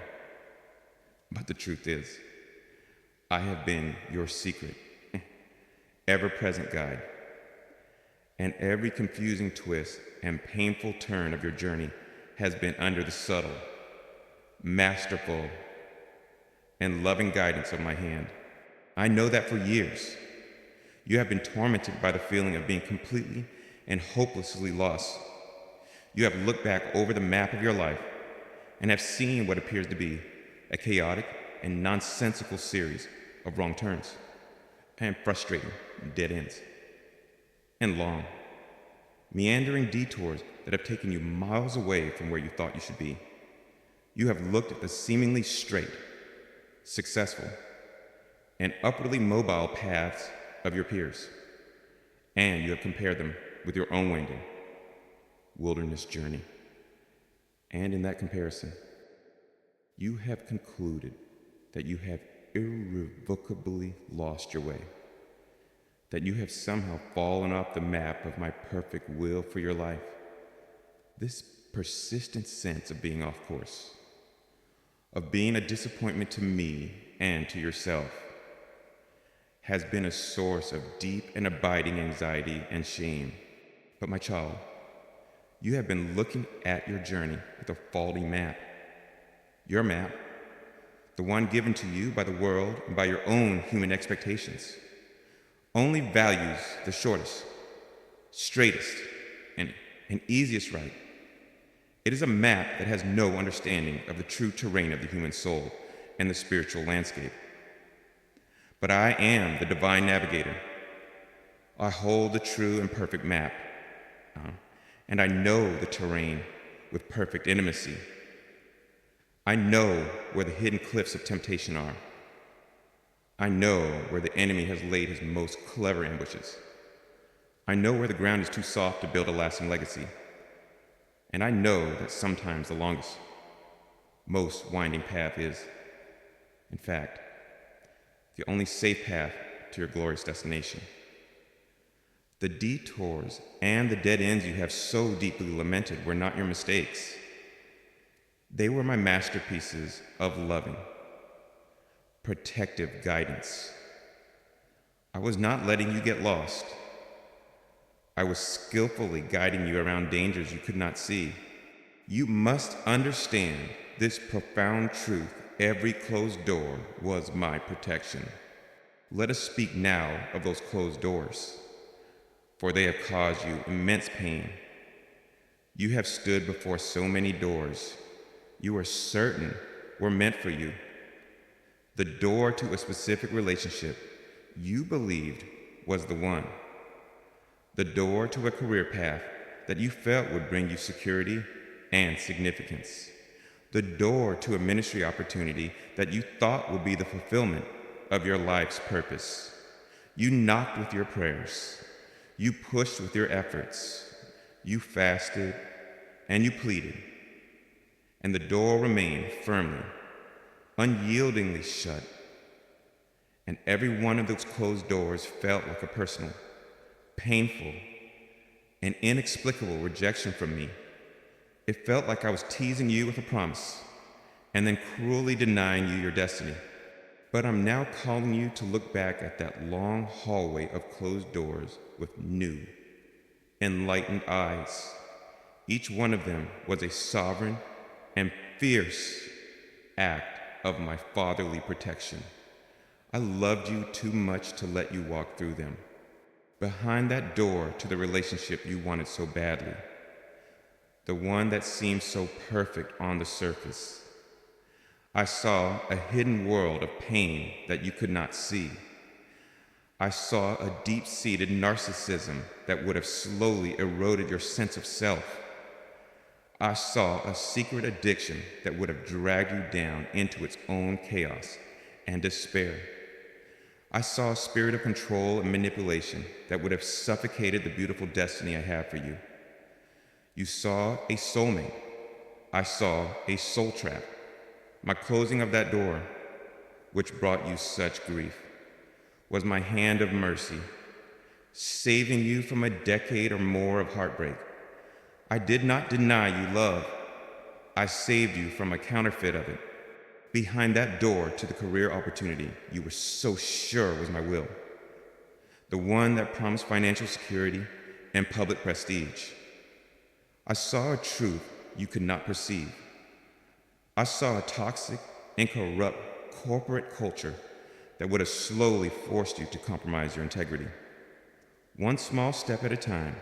But the truth is, I have been your secret, ever-present guide, and every confusing twist and painful turn of your journey has been under the subtle, masterful, and loving guidance of my hand. I know that for years, you have been tormented by the feeling of being completely and hopelessly lost. You have looked back over the map of your life and have seen what appears to be a chaotic and nonsensical series of wrong turns and frustrating dead ends, and long, meandering detours that have taken you miles away from where you thought you should be. You have looked at the seemingly straight, successful, and upwardly mobile paths of your peers, and you have compared them with your own winding wilderness journey. And in that comparison, you have concluded that you have irrevocably lost your way, that you have somehow fallen off the map of my perfect will for your life. This persistent sense of being off course, of being a disappointment to me and to yourself, has been a source of deep and abiding anxiety and shame. But my child, you have been looking at your journey with a faulty map. Your map, the one given to you by the world and by your own human expectations, only values the shortest, straightest, and easiest route. It is a map that has no understanding of the true terrain of the human soul and the spiritual landscape. But I am the divine navigator. I hold the true and perfect map, and I know the terrain with perfect intimacy. I know where the hidden cliffs of temptation are. I know where the enemy has laid his most clever ambushes. I know where the ground is too soft to build a lasting legacy. And I know that sometimes the longest, most winding path is, in fact, the only safe path to your glorious destination. The detours and the dead ends you have so deeply lamented were not your mistakes. They were my masterpieces of loving, protective guidance. I was not letting you get lost. I was skillfully guiding you around dangers you could not see. You must understand this profound truth. Every closed door was my protection. Let us speak now of those closed doors, for they have caused you immense pain. You have stood before so many doors you are certain were meant for you. The door to a specific relationship you believed was the one. The door to a career path that you felt would bring you security and significance. The door to a ministry opportunity that you thought would be the fulfillment of your life's purpose. You knocked with your prayers. You pushed with your efforts. You fasted and you pleaded. And the door remained firmly, unyieldingly shut. And every one of those closed doors felt like a personal, painful, and inexplicable rejection from me. It felt like I was teasing you with a promise and then cruelly denying you your destiny. But I'm now calling you to look back at that long hallway of closed doors with new, enlightened eyes. Each one of them was a sovereign and fierce act of my fatherly protection. I loved you too much to let you walk through them. Behind that door to the relationship you wanted so badly, the one that seemed so perfect on the surface, I saw a hidden world of pain that you could not see. I saw a deep-seated narcissism that would have slowly eroded your sense of self. I saw a secret addiction that would have dragged you down into its own chaos and despair. I saw a spirit of control and manipulation that would have suffocated the beautiful destiny I have for you. You saw a soulmate. I saw a soul trap. My closing of that door, which brought you such grief, was my hand of mercy, saving you from a decade or more of heartbreak. I did not deny you love. I saved you from a counterfeit of it. Behind that door to the career opportunity you were so sure was my will, the one that promised financial security and public prestige, I saw a truth you could not perceive. I saw a toxic and corrupt corporate culture that would have slowly forced you to compromise your integrity, one small step at a time,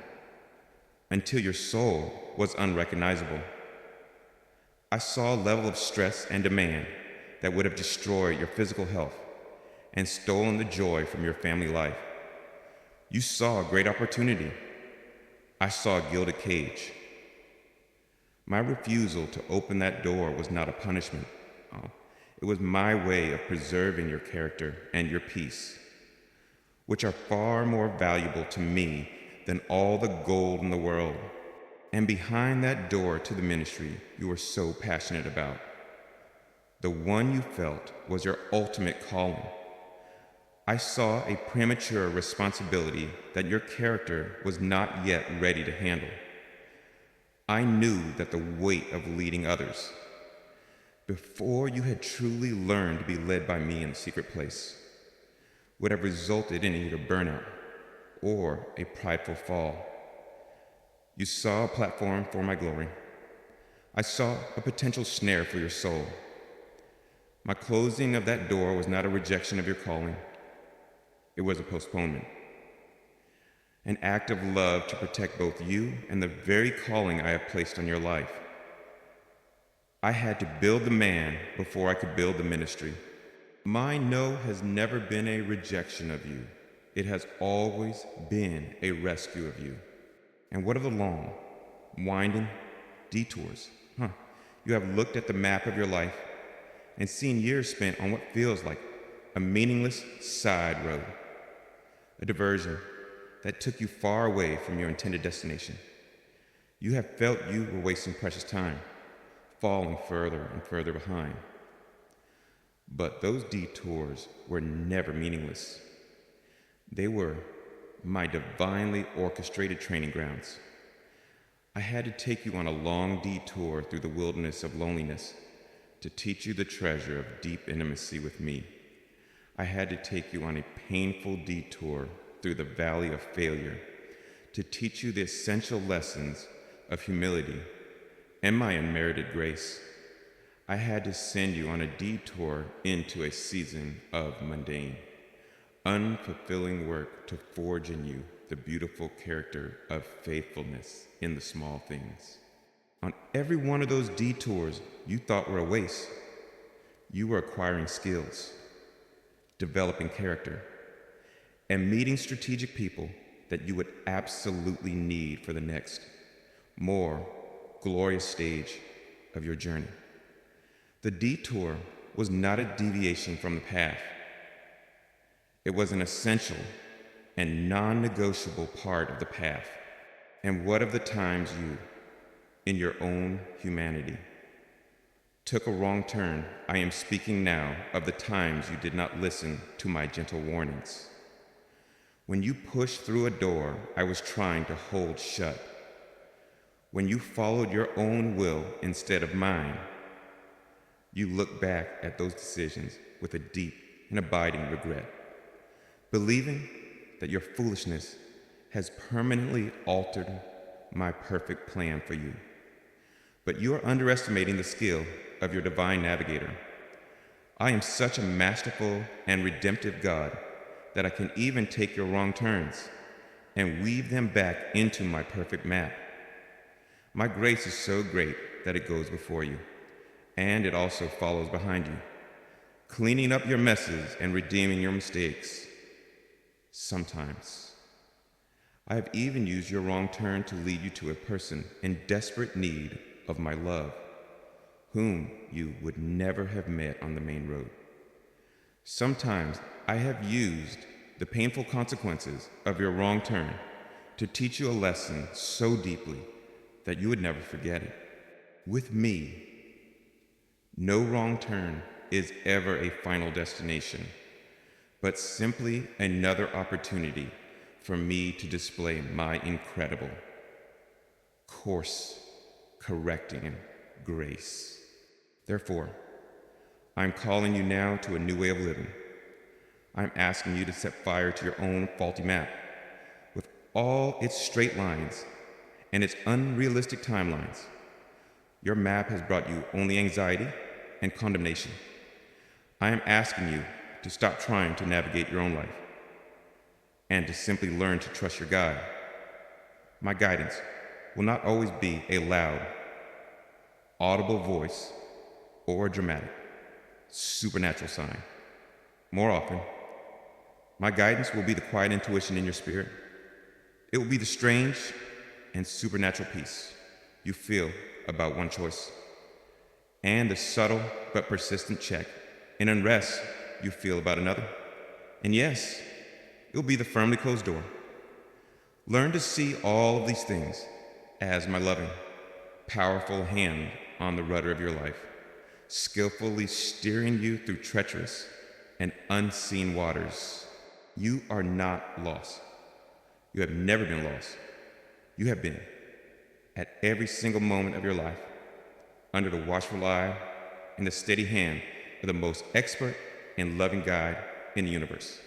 until your soul was unrecognizable. I saw a level of stress and demand that would have destroyed your physical health and stolen the joy from your family life. You saw a great opportunity. I saw a gilded cage. My refusal to open that door was not a punishment. It was my way of preserving your character and your peace, which are far more valuable to me than all the gold in the world. And behind that door to the ministry you were so passionate about, the one you felt was your ultimate calling, I saw a premature responsibility that your character was not yet ready to handle. I knew that the weight of leading others, before you had truly learned to be led by me in the secret place, would have resulted in either burnout or a prideful fall. You saw a platform for my glory. I saw a potential snare for your soul. My closing of that door was not a rejection of your calling. It was a postponement, an act of love to protect both you and the very calling I have placed on your life. I had to build the man before I could build the ministry. My no has never been a rejection of you. It has always been a rescue of you. And what of the long, winding detours? You have looked at the map of your life and seen years spent on what feels like a meaningless side road, a diversion that took you far away from your intended destination. You have felt you were wasting precious time, falling further and further behind. But those detours were never meaningless. They were my divinely orchestrated training grounds. I had to take you on a long detour through the wilderness of loneliness to teach you the treasure of deep intimacy with me. I had to take you on a painful detour through the valley of failure to teach you the essential lessons of humility and my unmerited grace. I had to send you on a detour into a season of mundane, unfulfilling work to forge in you the beautiful character of faithfulness in the small things. On every one of those detours you thought were a waste, you were acquiring skills, developing character, and meeting strategic people that you would absolutely need for the next, more glorious stage of your journey. The detour was not a deviation from the path. It was an essential and non-negotiable part of the path. And what of the times you, in your own humanity, took a wrong turn? I am speaking now of the times you did not listen to my gentle warnings. When you pushed through a door I was trying to hold shut. When you followed your own will instead of mine. You look back at those decisions with a deep and abiding regret, believing that your foolishness has permanently altered my perfect plan for you. But you are underestimating the skill of your divine navigator. I am such a masterful and redemptive God that I can even take your wrong turns and weave them back into my perfect map. My grace is so great that it goes before you, and it also follows behind you, cleaning up your messes and redeeming your mistakes. Sometimes, I have even used your wrong turn to lead you to a person in desperate need of my love, whom you would never have met on the main road. Sometimes I have used the painful consequences of your wrong turn to teach you a lesson so deeply that you would never forget it. With me, no wrong turn is ever a final destination, but simply another opportunity for me to display my incredible, course correcting grace. Therefore, I'm calling you now to a new way of living. I'm asking you to set fire to your own faulty map with all its straight lines and its unrealistic timelines. Your map has brought you only anxiety and condemnation. I am asking you to stop trying to navigate your own life and to simply learn to trust your guide. My guidance will not always be a loud, audible voice or a dramatic, supernatural sign. More often, my guidance will be the quiet intuition in your spirit. It will be the strange and supernatural peace you feel about one choice, and the subtle but persistent check and unrest you feel about another. And yes, it will be the firmly closed door. Learn to see all of these things as my loving, powerful hand on the rudder of your life, skillfully steering you through treacherous and unseen waters. You are not lost. You have never been lost. You have been, at every single moment of your life, under the watchful eye and the steady hand of the most expert and loving guide in the universe.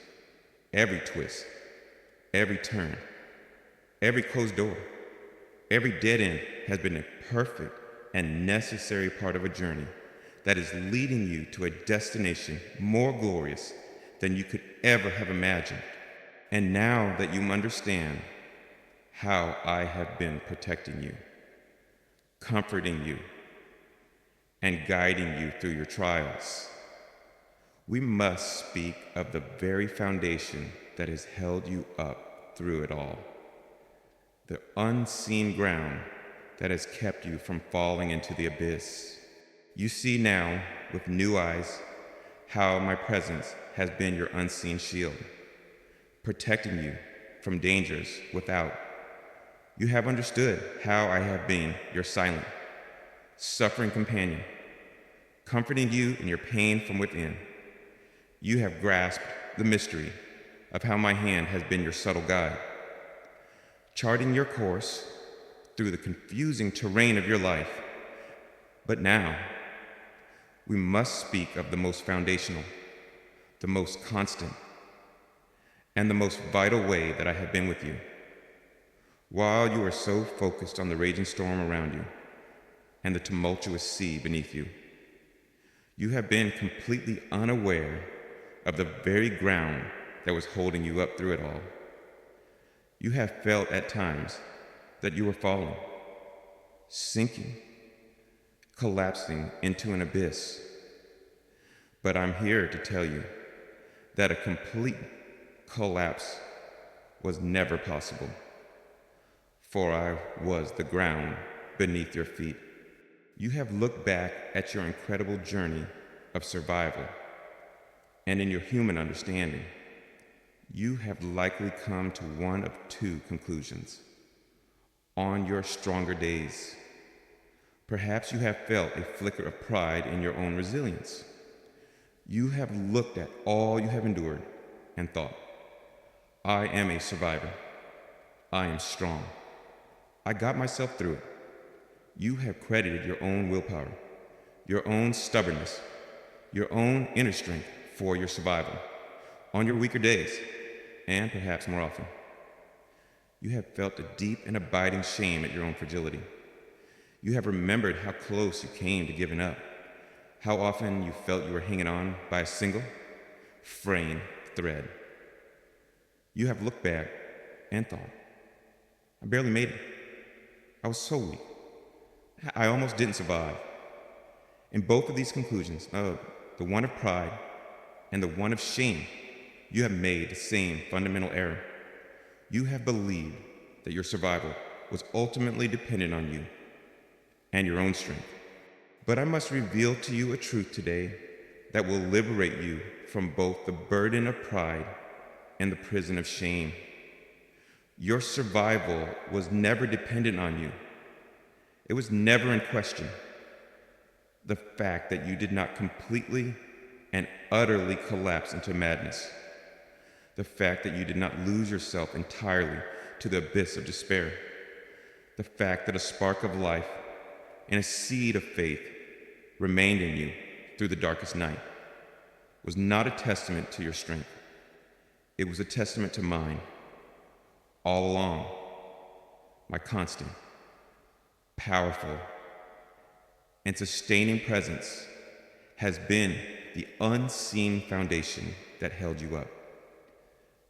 Every twist, every turn, every closed door, every dead end has been a perfect and necessary part of a journey that is leading you to a destination more glorious than you could ever have imagined. And now that you understand how I have been protecting you, comforting you, and guiding you through your trials, we must speak of the very foundation that has held you up through it all, the unseen ground that has kept you from falling into the abyss. You see now, with new eyes, how my presence has been your unseen shield, protecting you from dangers without. You have understood how I have been your silent, suffering companion, comforting you in your pain from within. You have grasped the mystery of how my hand has been your subtle guide, charting your course through the confusing terrain of your life. But now, we must speak of the most foundational, the most constant, and the most vital way that I have been with you. While you are so focused on the raging storm around you and the tumultuous sea beneath you, you have been completely unaware of the very ground that was holding you up through it all. You have felt at times that you were falling, sinking, collapsing into an abyss. But I'm here to tell you that a complete collapse was never possible, for I was the ground beneath your feet. You have looked back at your incredible journey of survival, and in your human understanding, you have likely come to one of two conclusions. On your stronger days, perhaps you have felt a flicker of pride in your own resilience. You have looked at all you have endured and thought, I am a survivor. I am strong. I got myself through it. You have credited your own willpower, your own stubbornness, your own inner strength for your survival on your weaker days, and perhaps more often. You have felt a deep and abiding shame at your own fragility. You have remembered how close you came to giving up, How often you felt you were hanging on by a single, fraying thread. You have looked back and thought, I barely made it. I was so weak. I almost didn't survive. In both of these conclusions, the one of pride and the one of shame, you have made the same fundamental error. You have believed that your survival was ultimately dependent on you and your own strength. But I must reveal to you a truth today that will liberate you from both the burden of pride and the prison of shame. Your survival was never dependent on you. It was never in question. The fact that you did not completely and utterly collapse into madness. The fact that you did not lose yourself entirely to the abyss of despair. The fact that a spark of life and a seed of faith remained in you through the darkest night was not a testament to your strength. It was a testament to mine. All along, my constant, powerful, and sustaining presence has been the unseen foundation that held you up.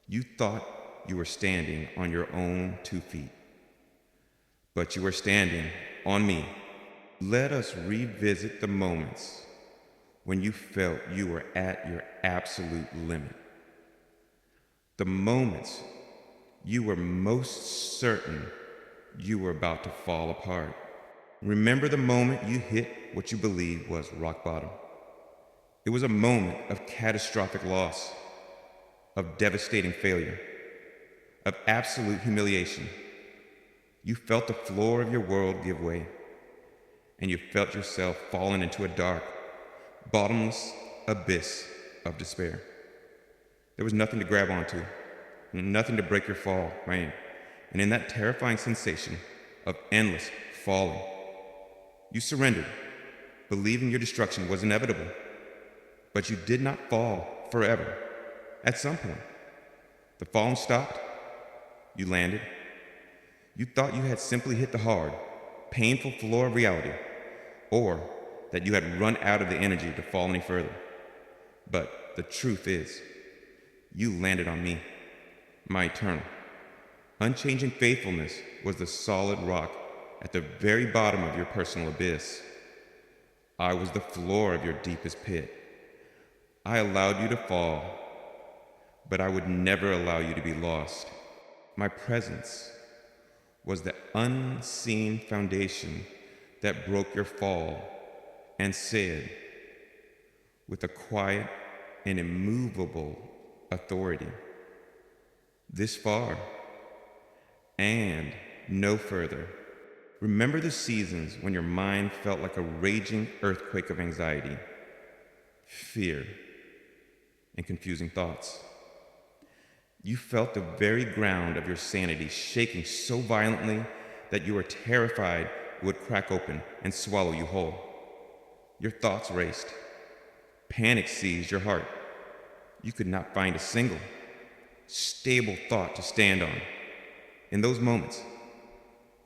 You thought you were standing on your own 2 feet, but you were standing on me. Let us revisit the moments when you felt you were at your absolute limit. The moments you were most certain you were about to fall apart. Remember the moment you hit what you believed was rock bottom. It was a moment of catastrophic loss, of devastating failure, of absolute humiliation. You felt the floor of your world give way, and you felt yourself falling into a dark, bottomless abyss of despair. There was nothing to grab onto, nothing to break your fall, right? And in that terrifying sensation of endless falling, you surrendered, believing your destruction was inevitable. But you did not fall forever. At some point, the falling stopped, you landed. You thought you had simply hit the hard, painful floor of reality, or that you had run out of the energy to fall any further. But the truth is, you landed on me, my eternal, unchanging faithfulness was the solid rock at the very bottom of your personal abyss. I was the floor of your deepest pit. I allowed you to fall, but I would never allow you to be lost. My presence was the unseen foundation that broke your fall and said, with a quiet and immovable authority, this far and no further. Remember the seasons when your mind felt like a raging earthquake of anxiety, fear, and confusing thoughts. You felt the very ground of your sanity shaking so violently that you were terrified it would crack open and swallow you whole. Your thoughts raced. Panic seized your heart. You could not find a single, stable thought to stand on. In those moments,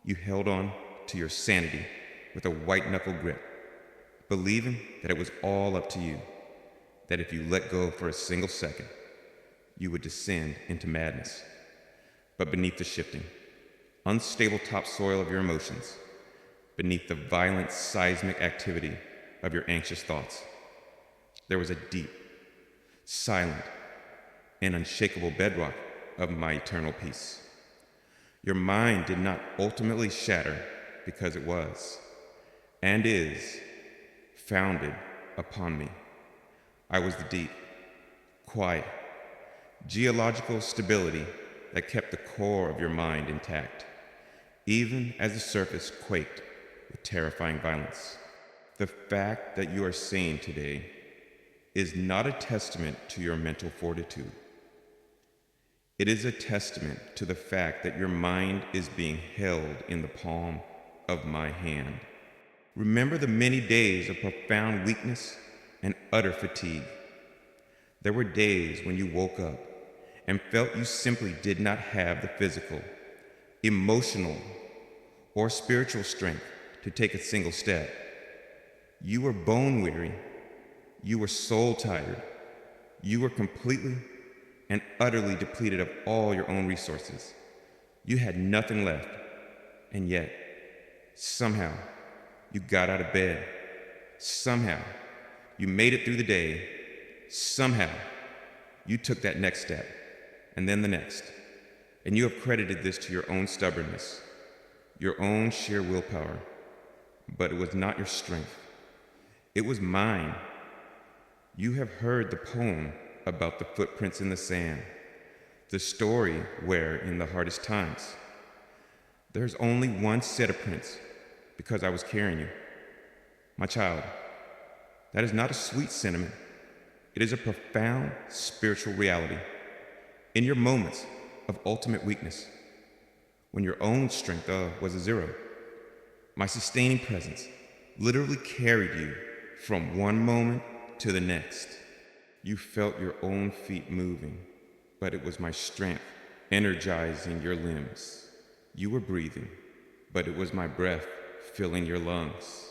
you held on to your sanity with a white-knuckle grip, believing that it was all up to you, that if you let go for a single second, you would descend into madness. But beneath the shifting, unstable topsoil of your emotions, beneath the violent seismic activity of your anxious thoughts, there was a deep, silent, and unshakable bedrock of my eternal peace. Your mind did not ultimately shatter because it was, and is, founded upon me. I was the deep, quiet, geological stability that kept the core of your mind intact, even as the surface quaked with terrifying violence. The fact that you are sane today is not a testament to your mental fortitude. It is a testament to the fact that your mind is being held in the palm of my hand. Remember the many days of profound weakness and utter fatigue. There were days when you woke up and felt you simply did not have the physical, emotional, or spiritual strength to take a single step. You were bone weary You were soul tired. You were completely and utterly depleted of all your own resources. You had nothing left, and yet, somehow, you got out of bed. Somehow, you made it through the day. Somehow, you took that next step, and then the next. And you have credited this to your own stubbornness, your own sheer willpower. But it was not your strength. It was mine. You have heard the poem about the footprints in the sand, the story where, in the hardest times, there's only one set of prints because I was carrying you. My child, that is not a sweet sentiment. It is a profound spiritual reality. In your moments of ultimate weakness, when your own strength was a zero, my sustaining presence literally carried you from one moment to the next. You felt your own feet moving, but it was my strength energizing your limbs. You were breathing, but it was my breath filling your lungs.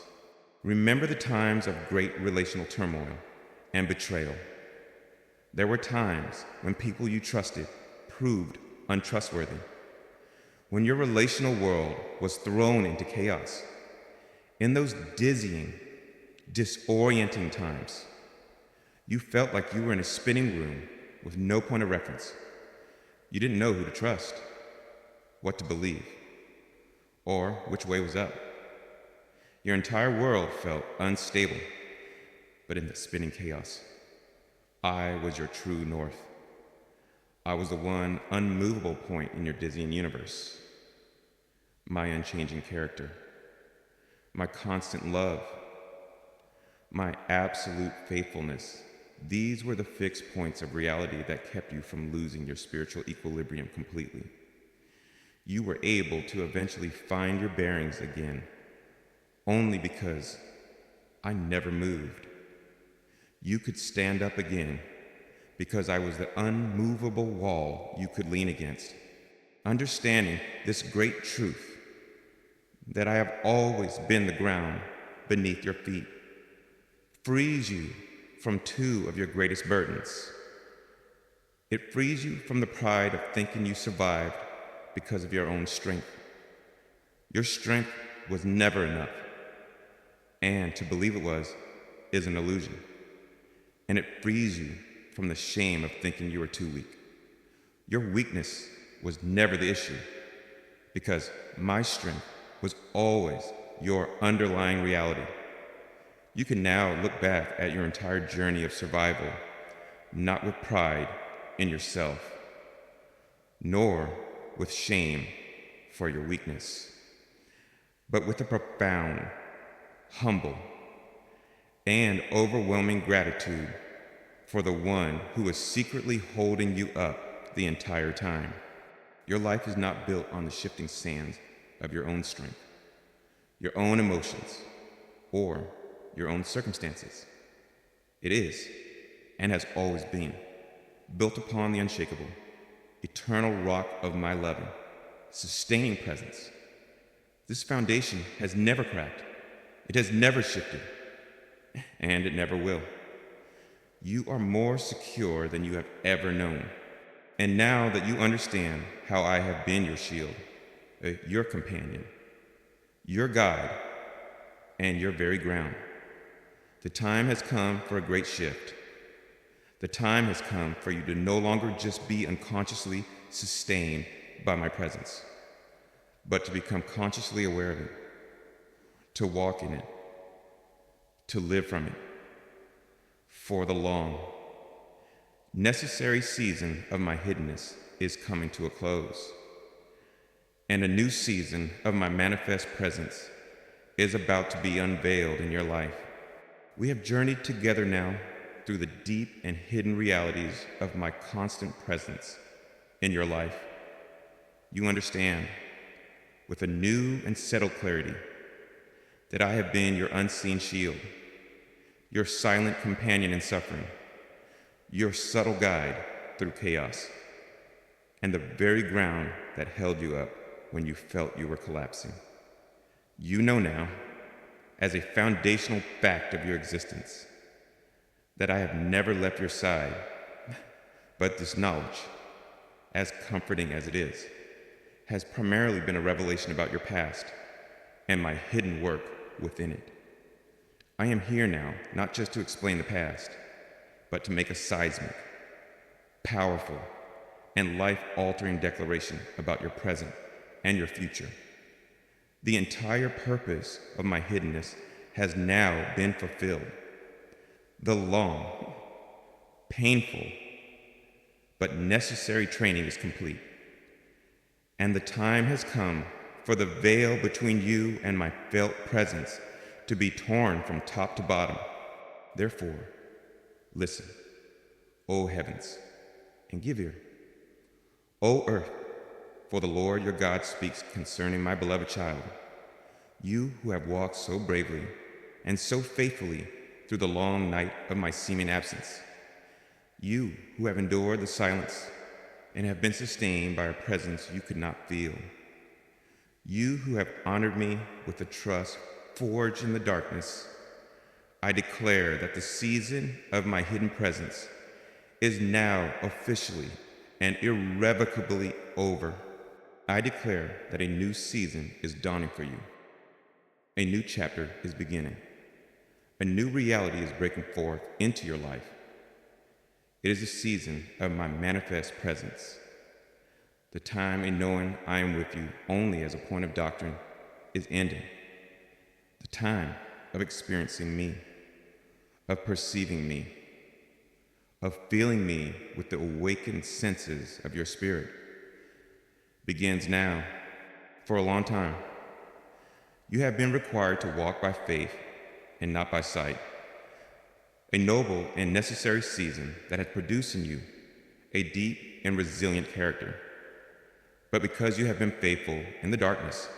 Remember the times of great relational turmoil and betrayal. There were times when people you trusted proved untrustworthy. When your relational world was thrown into chaos. In those dizzying, disorienting times, you felt like you were in a spinning room with no point of reference. You didn't know who to trust, what to believe, or which way was up. Your entire world felt unstable, but in the spinning chaos, I was your true north. I was the one unmovable point in your dizzying universe. My unchanging character, my constant love, my absolute faithfulness. These were the fixed points of reality that kept you from losing your spiritual equilibrium completely. You were able to eventually find your bearings again, only because I never moved. You could stand up again because I was the unmovable wall you could lean against. Understanding this great truth, that I have always been the ground beneath your feet, frees you from two of your greatest burdens. It frees you from the pride of thinking you survived because of your own strength. Your strength was never enough, and to believe it was is an illusion. And it frees you from the shame of thinking you were too weak. Your weakness was never the issue, because my strength was always your underlying reality. You can now look back at your entire journey of survival, not with pride in yourself, nor with shame for your weakness, but with a profound, humble, and overwhelming gratitude for the one who is secretly holding you up the entire time. Your life is not built on the shifting sands of your own strength, your own emotions, or your own circumstances. It is, and has always been, built upon the unshakable, eternal rock of my loving, sustaining presence. This foundation has never cracked. It has never shifted, and it never will. You are more secure than you have ever known. And now that you understand how I have been your shield, your companion, your guide, and your very ground, the time has come for a great shift. The time has come for you to no longer just be unconsciously sustained by my presence, but to become consciously aware of it, to walk in it, to live from it, for the long, necessary season of my hiddenness is coming to a close, and a new season of my manifest presence is about to be unveiled in your life. We have journeyed together now through the deep and hidden realities of my constant presence in your life. You understand, with a new and settled clarity, that I have been your unseen shield, your silent companion in suffering, your subtle guide through chaos, and the very ground that held you up when you felt you were collapsing. You know now, as a foundational fact of your existence, that I have never left your side, but this knowledge, as comforting as it is, has primarily been a revelation about your past and my hidden work within it. I am here now not just to explain the past, but to make a seismic, powerful, and life-altering declaration about your present and your future. The entire purpose of my hiddenness has now been fulfilled. The long, painful, but necessary training is complete, and the time has come for the veil between you and my felt presence to be torn from top to bottom. Therefore, listen, O heavens, and give ear. O earth, for the Lord your God speaks concerning my beloved child, you who have walked so bravely and so faithfully through the long night of my seeming absence, you who have endured the silence and have been sustained by a presence you could not feel, you who have honored me with a trust forged in the darkness, I declare that the season of my hidden presence is now officially and irrevocably over. I declare that a new season is dawning for you. A new chapter is beginning. A new reality is breaking forth into your life. It is a season of my manifest presence. The time in knowing I am with you only as a point of doctrine is ending. The time of experiencing me, of perceiving me, of feeling me with the awakened senses of your spirit begins now. For a long time, you have been required to walk by faith and not by sight. A noble and necessary season that has produced in you a deep and resilient character. But because you have been faithful in the darkness,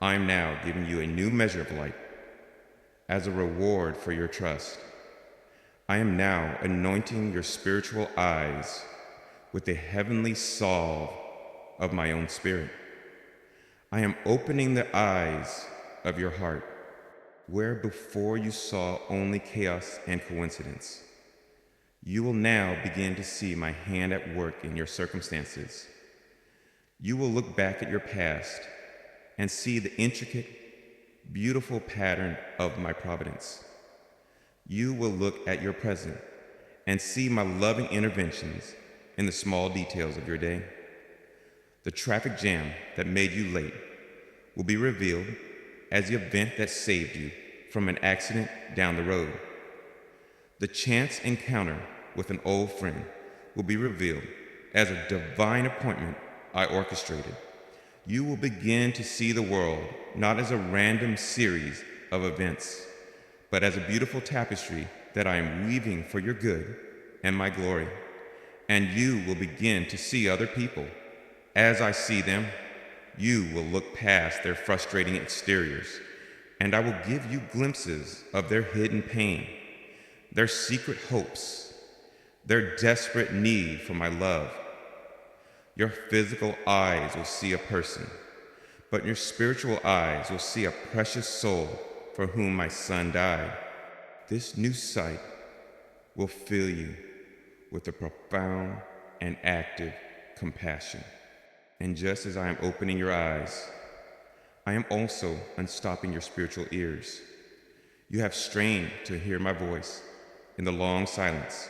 I am now giving you a new measure of light as a reward for your trust. I am now anointing your spiritual eyes with the heavenly salve of my own spirit. I am opening the eyes of your heart, where before you saw only chaos and coincidence. You will now begin to see my hand at work in your circumstances. You will look back at your past and see the intricate, beautiful pattern of my providence. You will look at your present and see my loving interventions in the small details of your day. The traffic jam that made you late will be revealed as the event that saved you from an accident down the road. The chance encounter with an old friend will be revealed as a divine appointment I orchestrated. You will begin to see the world not as a random series of events, but as a beautiful tapestry that I am weaving for your good and my glory. And you will begin to see other people as I see them. You will look past their frustrating exteriors, and I will give you glimpses of their hidden pain, their secret hopes, their desperate need for my love. Your physical eyes will see a person, but your spiritual eyes will see a precious soul for whom my son died. This new sight will fill you with a profound and active compassion. And just as I am opening your eyes, I am also unstopping your spiritual ears. You have strained to hear my voice in the long silence,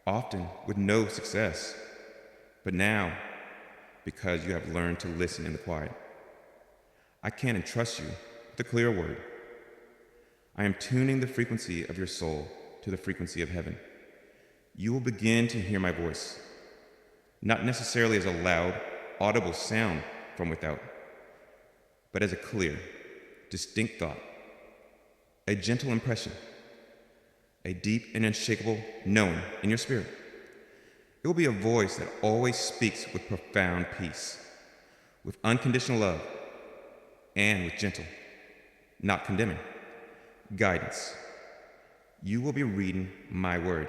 often with no success. But now, because you have learned to listen in the quiet, I can entrust you with a clear word. I am tuning the frequency of your soul to the frequency of heaven. You will begin to hear my voice, not necessarily as a loud, audible sound from without, but as a clear, distinct thought, a gentle impression, a deep and unshakable knowing in your spirit. It will be a voice that always speaks with profound peace, with unconditional love, and with gentle, not condemning, guidance. You will be reading my word,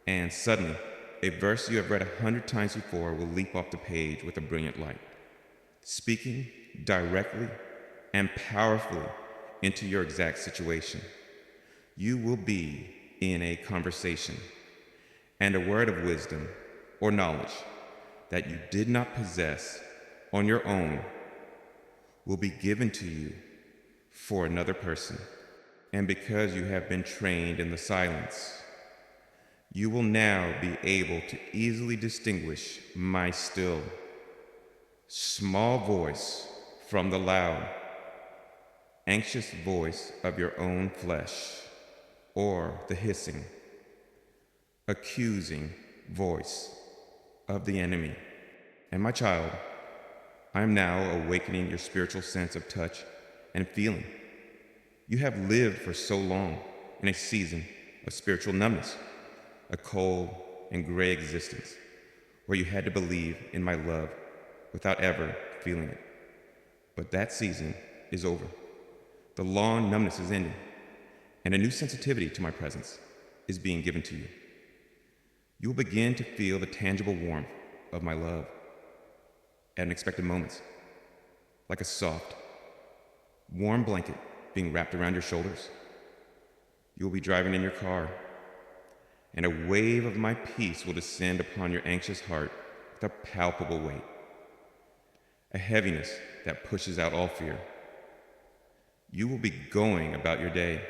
and suddenly, a verse you have read 100 times before will leap off the page with a brilliant light, speaking directly and powerfully into your exact situation. You will be in a conversation, and a word of wisdom or knowledge that you did not possess on your own will be given to you for another person. And because you have been trained in the silence, you will now be able to easily distinguish my still, small voice from the loud, anxious voice of your own flesh, or the hissing, accusing voice of the enemy. And my child, I am now awakening your spiritual sense of touch and feeling. You have lived for so long in a season of spiritual numbness, a cold and gray existence where you had to believe in my love without ever feeling it. But that season is over. The long numbness is ending, and a new sensitivity to my presence is being given to you. You will begin to feel the tangible warmth of my love at unexpected moments, like a soft, warm blanket being wrapped around your shoulders. You will be driving in your car, and a wave of my peace will descend upon your anxious heart with a palpable weight, a heaviness that pushes out all fear. You will be going about your day,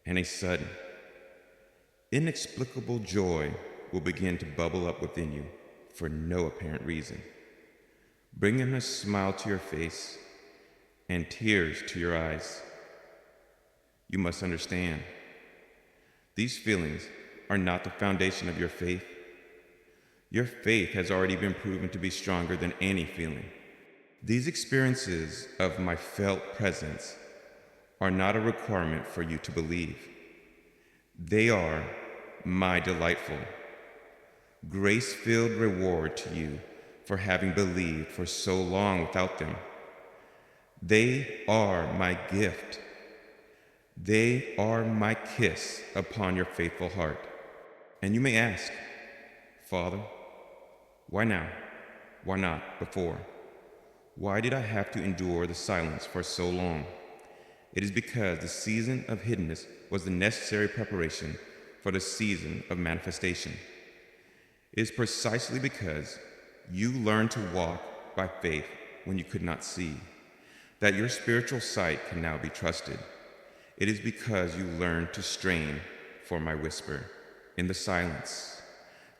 and a sudden, inexplicable joy will begin to bubble up within you for no apparent reason, bringing a smile to your face and tears to your eyes. You must understand, these feelings are not the foundation of your faith. Your faith has already been proven to be stronger than any feeling. These experiences of my felt presence are not a requirement for you to believe. They are my delightful, grace-filled reward to you for having believed for so long without them. They are my gift. They are my kiss upon your faithful heart. And you may ask, Father, why now? Why not before? Why did I have to endure the silence for so long? It is because the season of hiddenness was the necessary preparation for the season of manifestation. It is precisely because you learned to walk by faith when you could not see that your spiritual sight can now be trusted. It is because you learned to strain for my whisper in the silence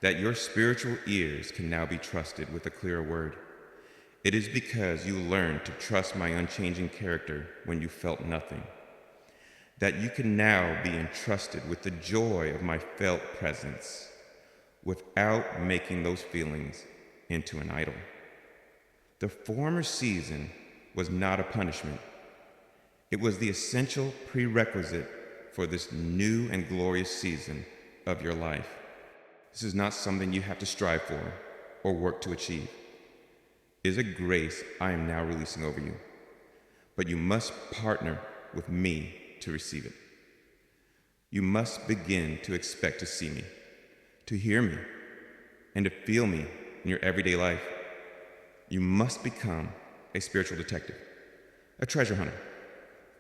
that your spiritual ears can now be trusted with a clearer word. It is because you learned to trust my unchanging character when you felt nothing, that you can now be entrusted with the joy of my felt presence without making those feelings into an idol. The former season was not a punishment. It was the essential prerequisite for this new and glorious season of your life. This is not something you have to strive for or work to achieve. It is a grace I am now releasing over you, but you must partner with me to receive it. You must begin to expect to see me, to hear me, and to feel me in your everyday life. You must become a spiritual detective, a treasure hunter,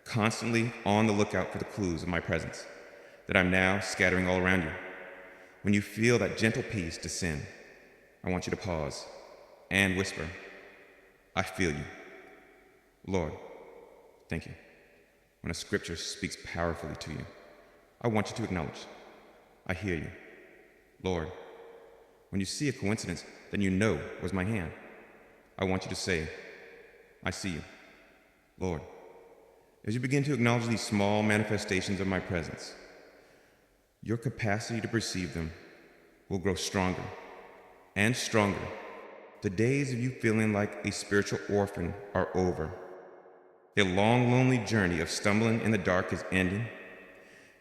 constantly on the lookout for the clues of my presence that I'm now scattering all around you. When you feel that gentle peace descend, I want you to pause and whisper, I feel you. Lord, thank you. When a scripture speaks powerfully to you, I want you to acknowledge, I hear you. Lord, when you see a coincidence that you know was my hand, I want you to say, I see you. Lord, as you begin to acknowledge these small manifestations of my presence, your capacity to perceive them will grow stronger and stronger. The days of you feeling like a spiritual orphan are over. A long, lonely journey of stumbling in the dark is ending.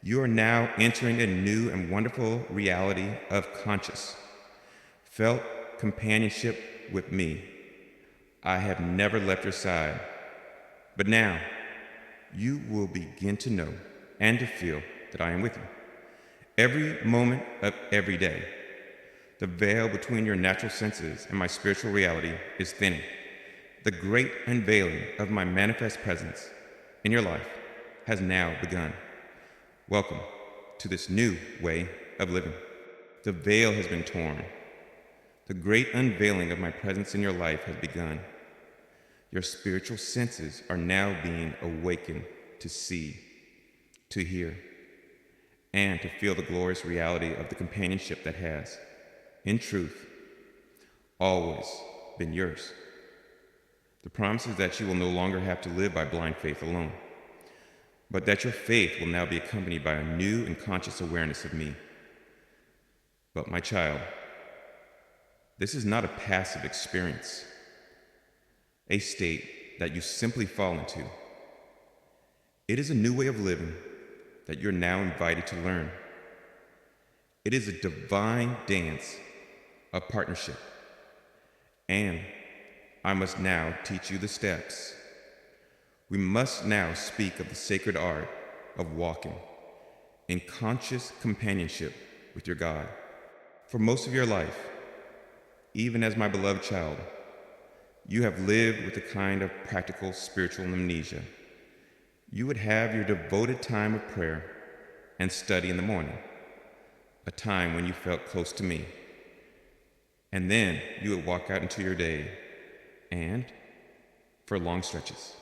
You are now entering a new and wonderful reality of conscious, felt companionship with me. I have never left your side, but now you will begin to know and to feel that I am with you. Every moment of every day, the veil between your natural senses and my spiritual reality is thinning. The great unveiling of my manifest presence in your life has now begun. Welcome to this new way of living. The veil has been torn. The great unveiling of my presence in your life has begun. Your spiritual senses are now being awakened to see, to hear, and to feel the glorious reality of the companionship that has, in truth, always been yours. The promise is that you will no longer have to live by blind faith alone, but that your faith will now be accompanied by a new and conscious awareness of me. But my child, this is not a passive experience, a state that you simply fall into. It is a new way of living that you're now invited to learn. It is a divine dance of partnership. And I must now teach you the steps. We must now speak of the sacred art of walking in conscious companionship with your God. For most of your life, even as my beloved child, you have lived with a kind of practical spiritual amnesia. You would have your devoted time of prayer and study in the morning, a time when you felt close to me. And then you would walk out into your day, and for long stretches,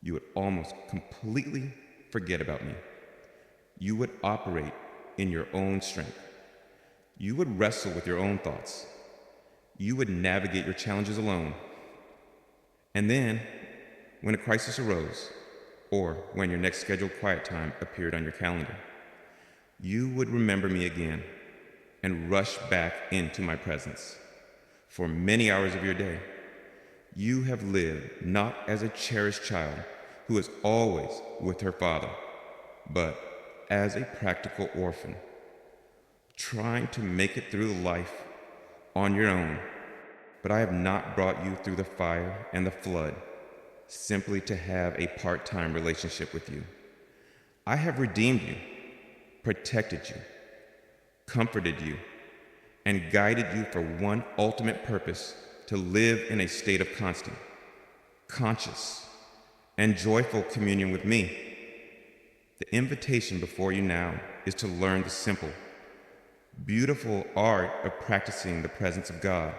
you would almost completely forget about me. You would operate in your own strength. You would wrestle with your own thoughts. You would navigate your challenges alone. And then, when a crisis arose, or when your next scheduled quiet time appeared on your calendar, you would remember me again and rush back into my presence. For many hours of your day, you have lived not as a cherished child who is always with her father, but as a practical orphan, trying to make it through life on your own. But I have not brought you through the fire and the flood simply to have a part-time relationship with you. I have redeemed you, protected you, comforted you, and guided you for one ultimate purpose: to live in a state of constant, conscious, and joyful communion with me. The invitation before you now is to learn the simple, beautiful art of practicing the presence of God.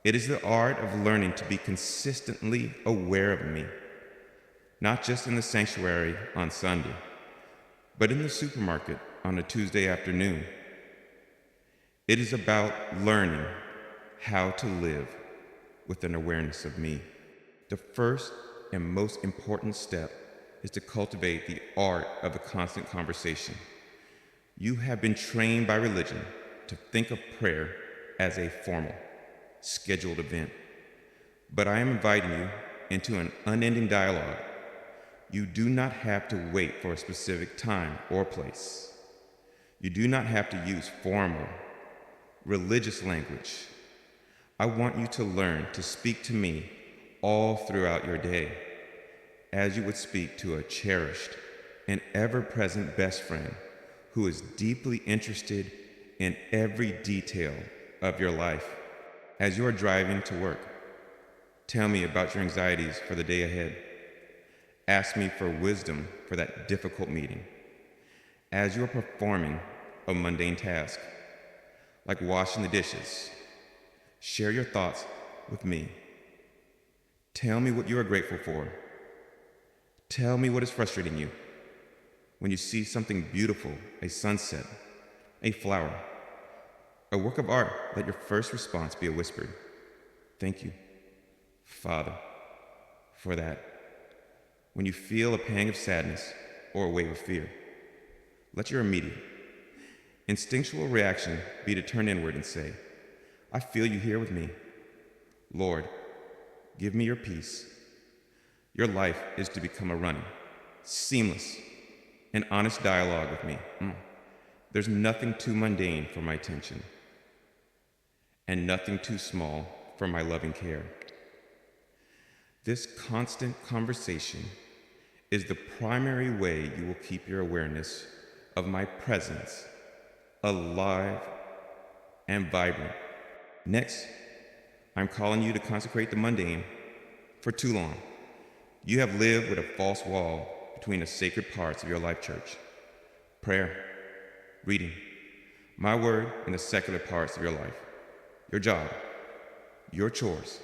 It is the art of learning to be consistently aware of me, not just in the sanctuary on Sunday, but in the supermarket on a Tuesday afternoon. It is about learning how to live with an awareness of me. The first and most important step is to cultivate the art of the constant conversation. You have been trained by religion to think of prayer as a formal, scheduled event. But I am inviting you into an unending dialogue. You do not have to wait for a specific time or place. You do not have to use formal, religious language. I want you to learn to speak to me all throughout your day, as you would speak to a cherished and ever-present best friend who is deeply interested in every detail of your life. As you are driving to work, tell me about your anxieties for the day ahead. Ask me for wisdom for that difficult meeting. As you are performing a mundane task, like washing the dishes, share your thoughts with me. Tell me what you are grateful for. Tell me what is frustrating you. When you see something beautiful, a sunset, a flower, a work of art, let your first response be a whispered, "Thank you, Father, for that." When you feel a pang of sadness or a wave of fear, let your immediate, instinctual reaction be to turn inward and say, "I feel you here with me. Lord, give me your peace." Your life is to become a running, seamless, and honest dialogue with me. There's nothing too mundane for my attention, and nothing too small for my loving care. This constant conversation is the primary way you will keep your awareness of my presence alive and vibrant. Next, I'm calling you to consecrate the mundane. For too long, you have lived with a false wall between the sacred parts of your life, church. prayer, reading, my word in the secular parts of your life, your job, your chores,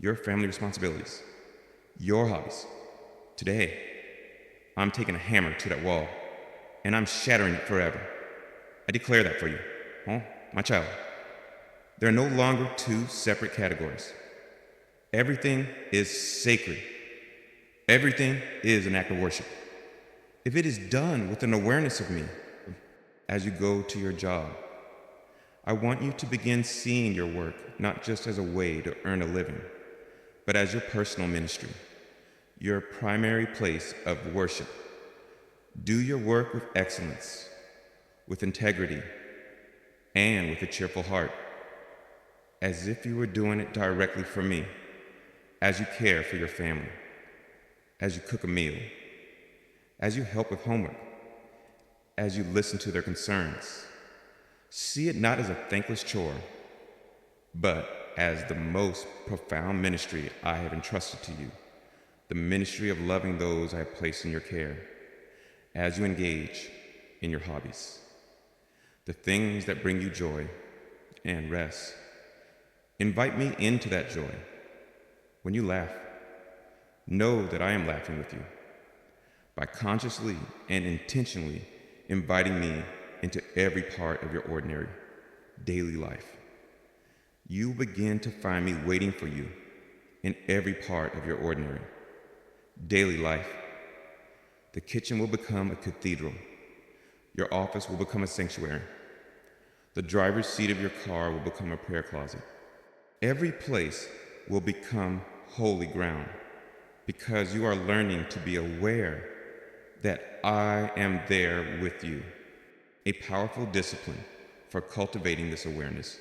your family responsibilities, your hobbies. Today, I'm taking a hammer to that wall, and I'm shattering it forever. I declare that for you, my child. There are no longer two separate categories. Everything is sacred. Everything is an act of worship. If it is done with an awareness of me as you go to your job, I want you to begin seeing your work not just as a way to earn a living, but as your personal ministry, your primary place of worship. Do your work with excellence, with integrity, and with a cheerful heart, as if you were doing it directly for me, as you care for your family, as you cook a meal, as you help with homework, as you listen to their concerns. See it not as a thankless chore, but as the most profound ministry I have entrusted to you, the ministry of loving those I have placed in your care, as you engage in your hobbies, the things that bring you joy and rest. Invite me into that joy. When you laugh, know that I am laughing with you by consciously and intentionally inviting me into every part of your ordinary, daily life. You will begin to find me waiting for you in every part of your ordinary, daily life. The kitchen will become a cathedral. Your office will become a sanctuary. The driver's seat of your car will become a prayer closet. Every place will become holy ground because you are learning to be aware that I am there with you. A powerful discipline for cultivating this awareness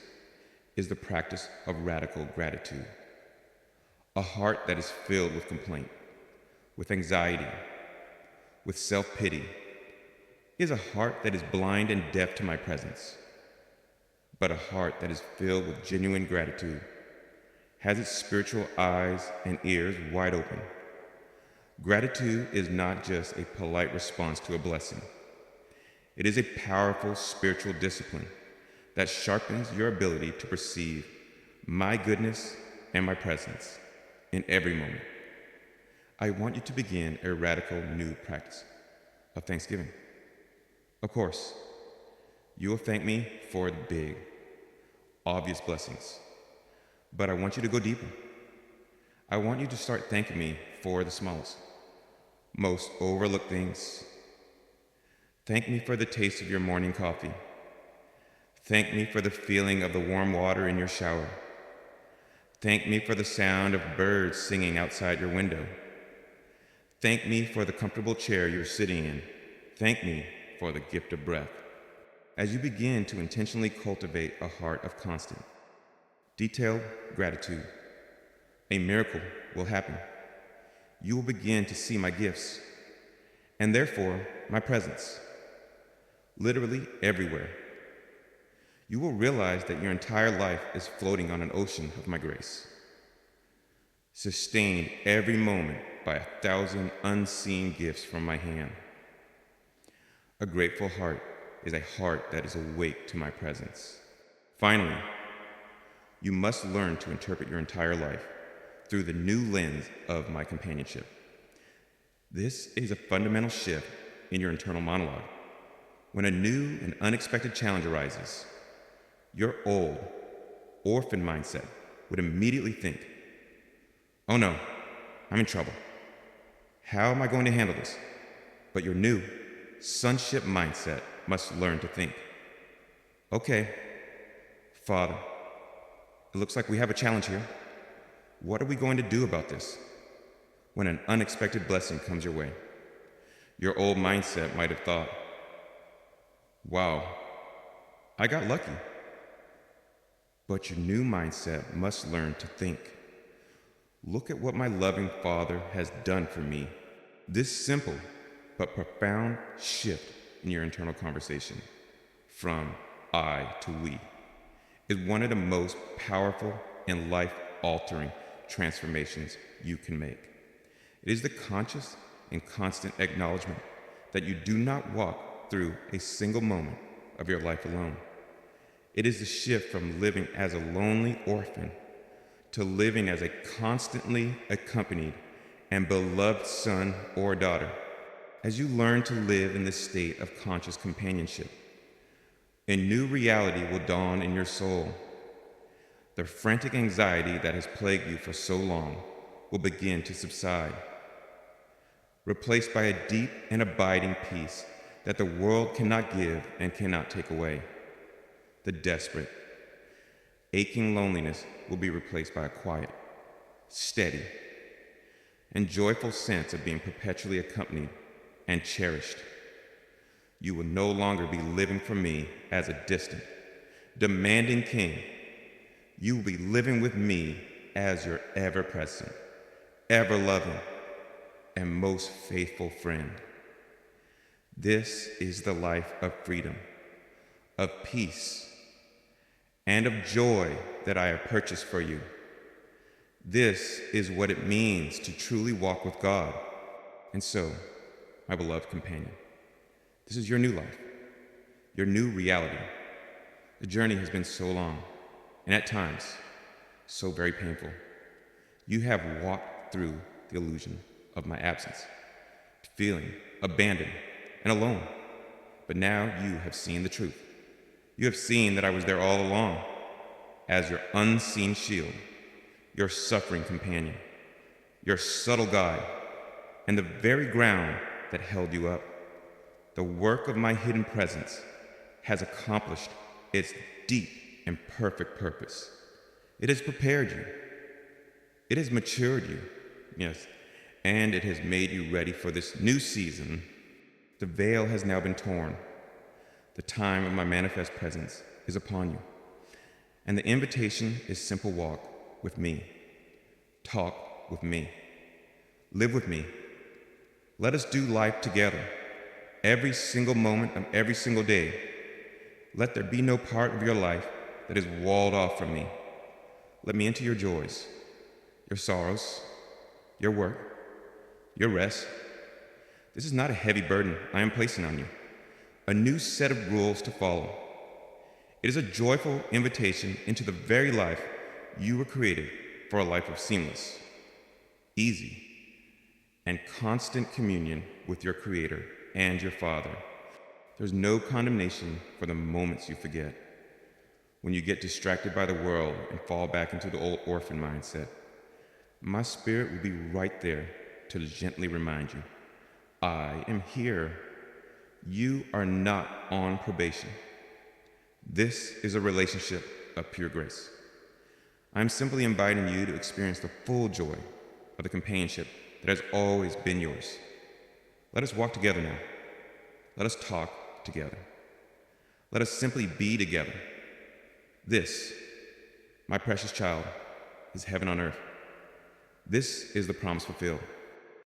is the practice of radical gratitude. A heart that is filled with complaint, with anxiety, with self-pity is a heart that is blind and deaf to my presence. But a heart that is filled with genuine gratitude has its spiritual eyes and ears wide open. Gratitude is not just a polite response to a blessing. It is a powerful spiritual discipline that sharpens your ability to perceive my goodness and my presence in every moment. I want you to begin a radical new practice of thanksgiving. Of course, you will thank me for the big, obvious blessings, but I want you to go deeper. I want you to start thanking me for the smallest, most overlooked things. Thank me for the taste of your morning coffee. Thank me for the feeling of the warm water in your shower. Thank me for the sound of birds singing outside your window. Thank me for the comfortable chair you're sitting in. Thank me for the gift of breath. As you begin to intentionally cultivate a heart of constant, detailed gratitude, a miracle will happen. You will begin to see my gifts, and therefore my presence, literally everywhere. You will realize that your entire life is floating on an ocean of my grace, sustained every moment by 1,000 unseen gifts from my hand. A grateful heart is a heart that is awake to my presence. Finally, you must learn to interpret your entire life through the new lens of my companionship. This is a fundamental shift in your internal monologue. When a new and unexpected challenge arises, your old, orphan mindset would immediately think, oh no, I'm in trouble. How am I going to handle this? But your new, sonship mindset must learn to think, okay, Father, it looks like we have a challenge here. What are we going to do about this? When an unexpected blessing comes your way, your old mindset might have thought, wow, I got lucky. But your new mindset must learn to think, look at what my loving Father has done for me. This simple but profound shift in your internal conversation from I to we is one of the most powerful and life-altering transformations you can make. It is the conscious and constant acknowledgement that you do not walk through a single moment of your life alone. It is the shift from living as a lonely orphan to living as a constantly accompanied and beloved son or daughter. As you learn to live in this state of conscious companionship, a new reality will dawn in your soul. The frantic anxiety that has plagued you for so long will begin to subside, replaced by a deep and abiding peace that the world cannot give and cannot take away. The desperate, aching loneliness will be replaced by a quiet, steady, and joyful sense of being perpetually accompanied and cherished. You will no longer be living for me as a distant, demanding king. You will be living with me as your ever-present, ever-loving, and most faithful friend. This is the life of freedom, of peace, and of joy that I have purchased for you. This is what it means to truly walk with God. And so, my beloved companion, this is your new life, your new reality. The journey has been so long, and at times, so very painful. You have walked through the illusion of my absence, feeling abandoned and alone. But now you have seen the truth. You have seen that I was there all along, as your unseen shield, your suffering companion, your subtle guide, and the very ground that held you up. The work of my hidden presence has accomplished its deep and perfect purpose. It has prepared you. It has matured you, yes, and it has made you ready for this new season. The veil has now been torn. The time of my manifest presence is upon you. And the invitation is simple: walk with me. Talk with me. Live with me. Let us do life together. Every single moment of every single day. Let there be no part of your life that is walled off from me. Let me into your joys, your sorrows, your work, your rest. This is not a heavy burden I am placing on you, a new set of rules to follow. It is a joyful invitation into the very life you were created for, a life of seamless, easy, and constant communion with your Creator and your Father. There's no condemnation for the moments you forget, when you get distracted by the world and fall back into the old orphan mindset. My spirit will be right there to gently remind you, I am here. You are not on probation. This is a relationship of pure grace. I'm simply inviting you to experience the full joy of the companionship that has always been yours. Let us walk together now. Let us talk together. Let us simply be together. This, my precious child, is heaven on earth. This is the promise fulfilled.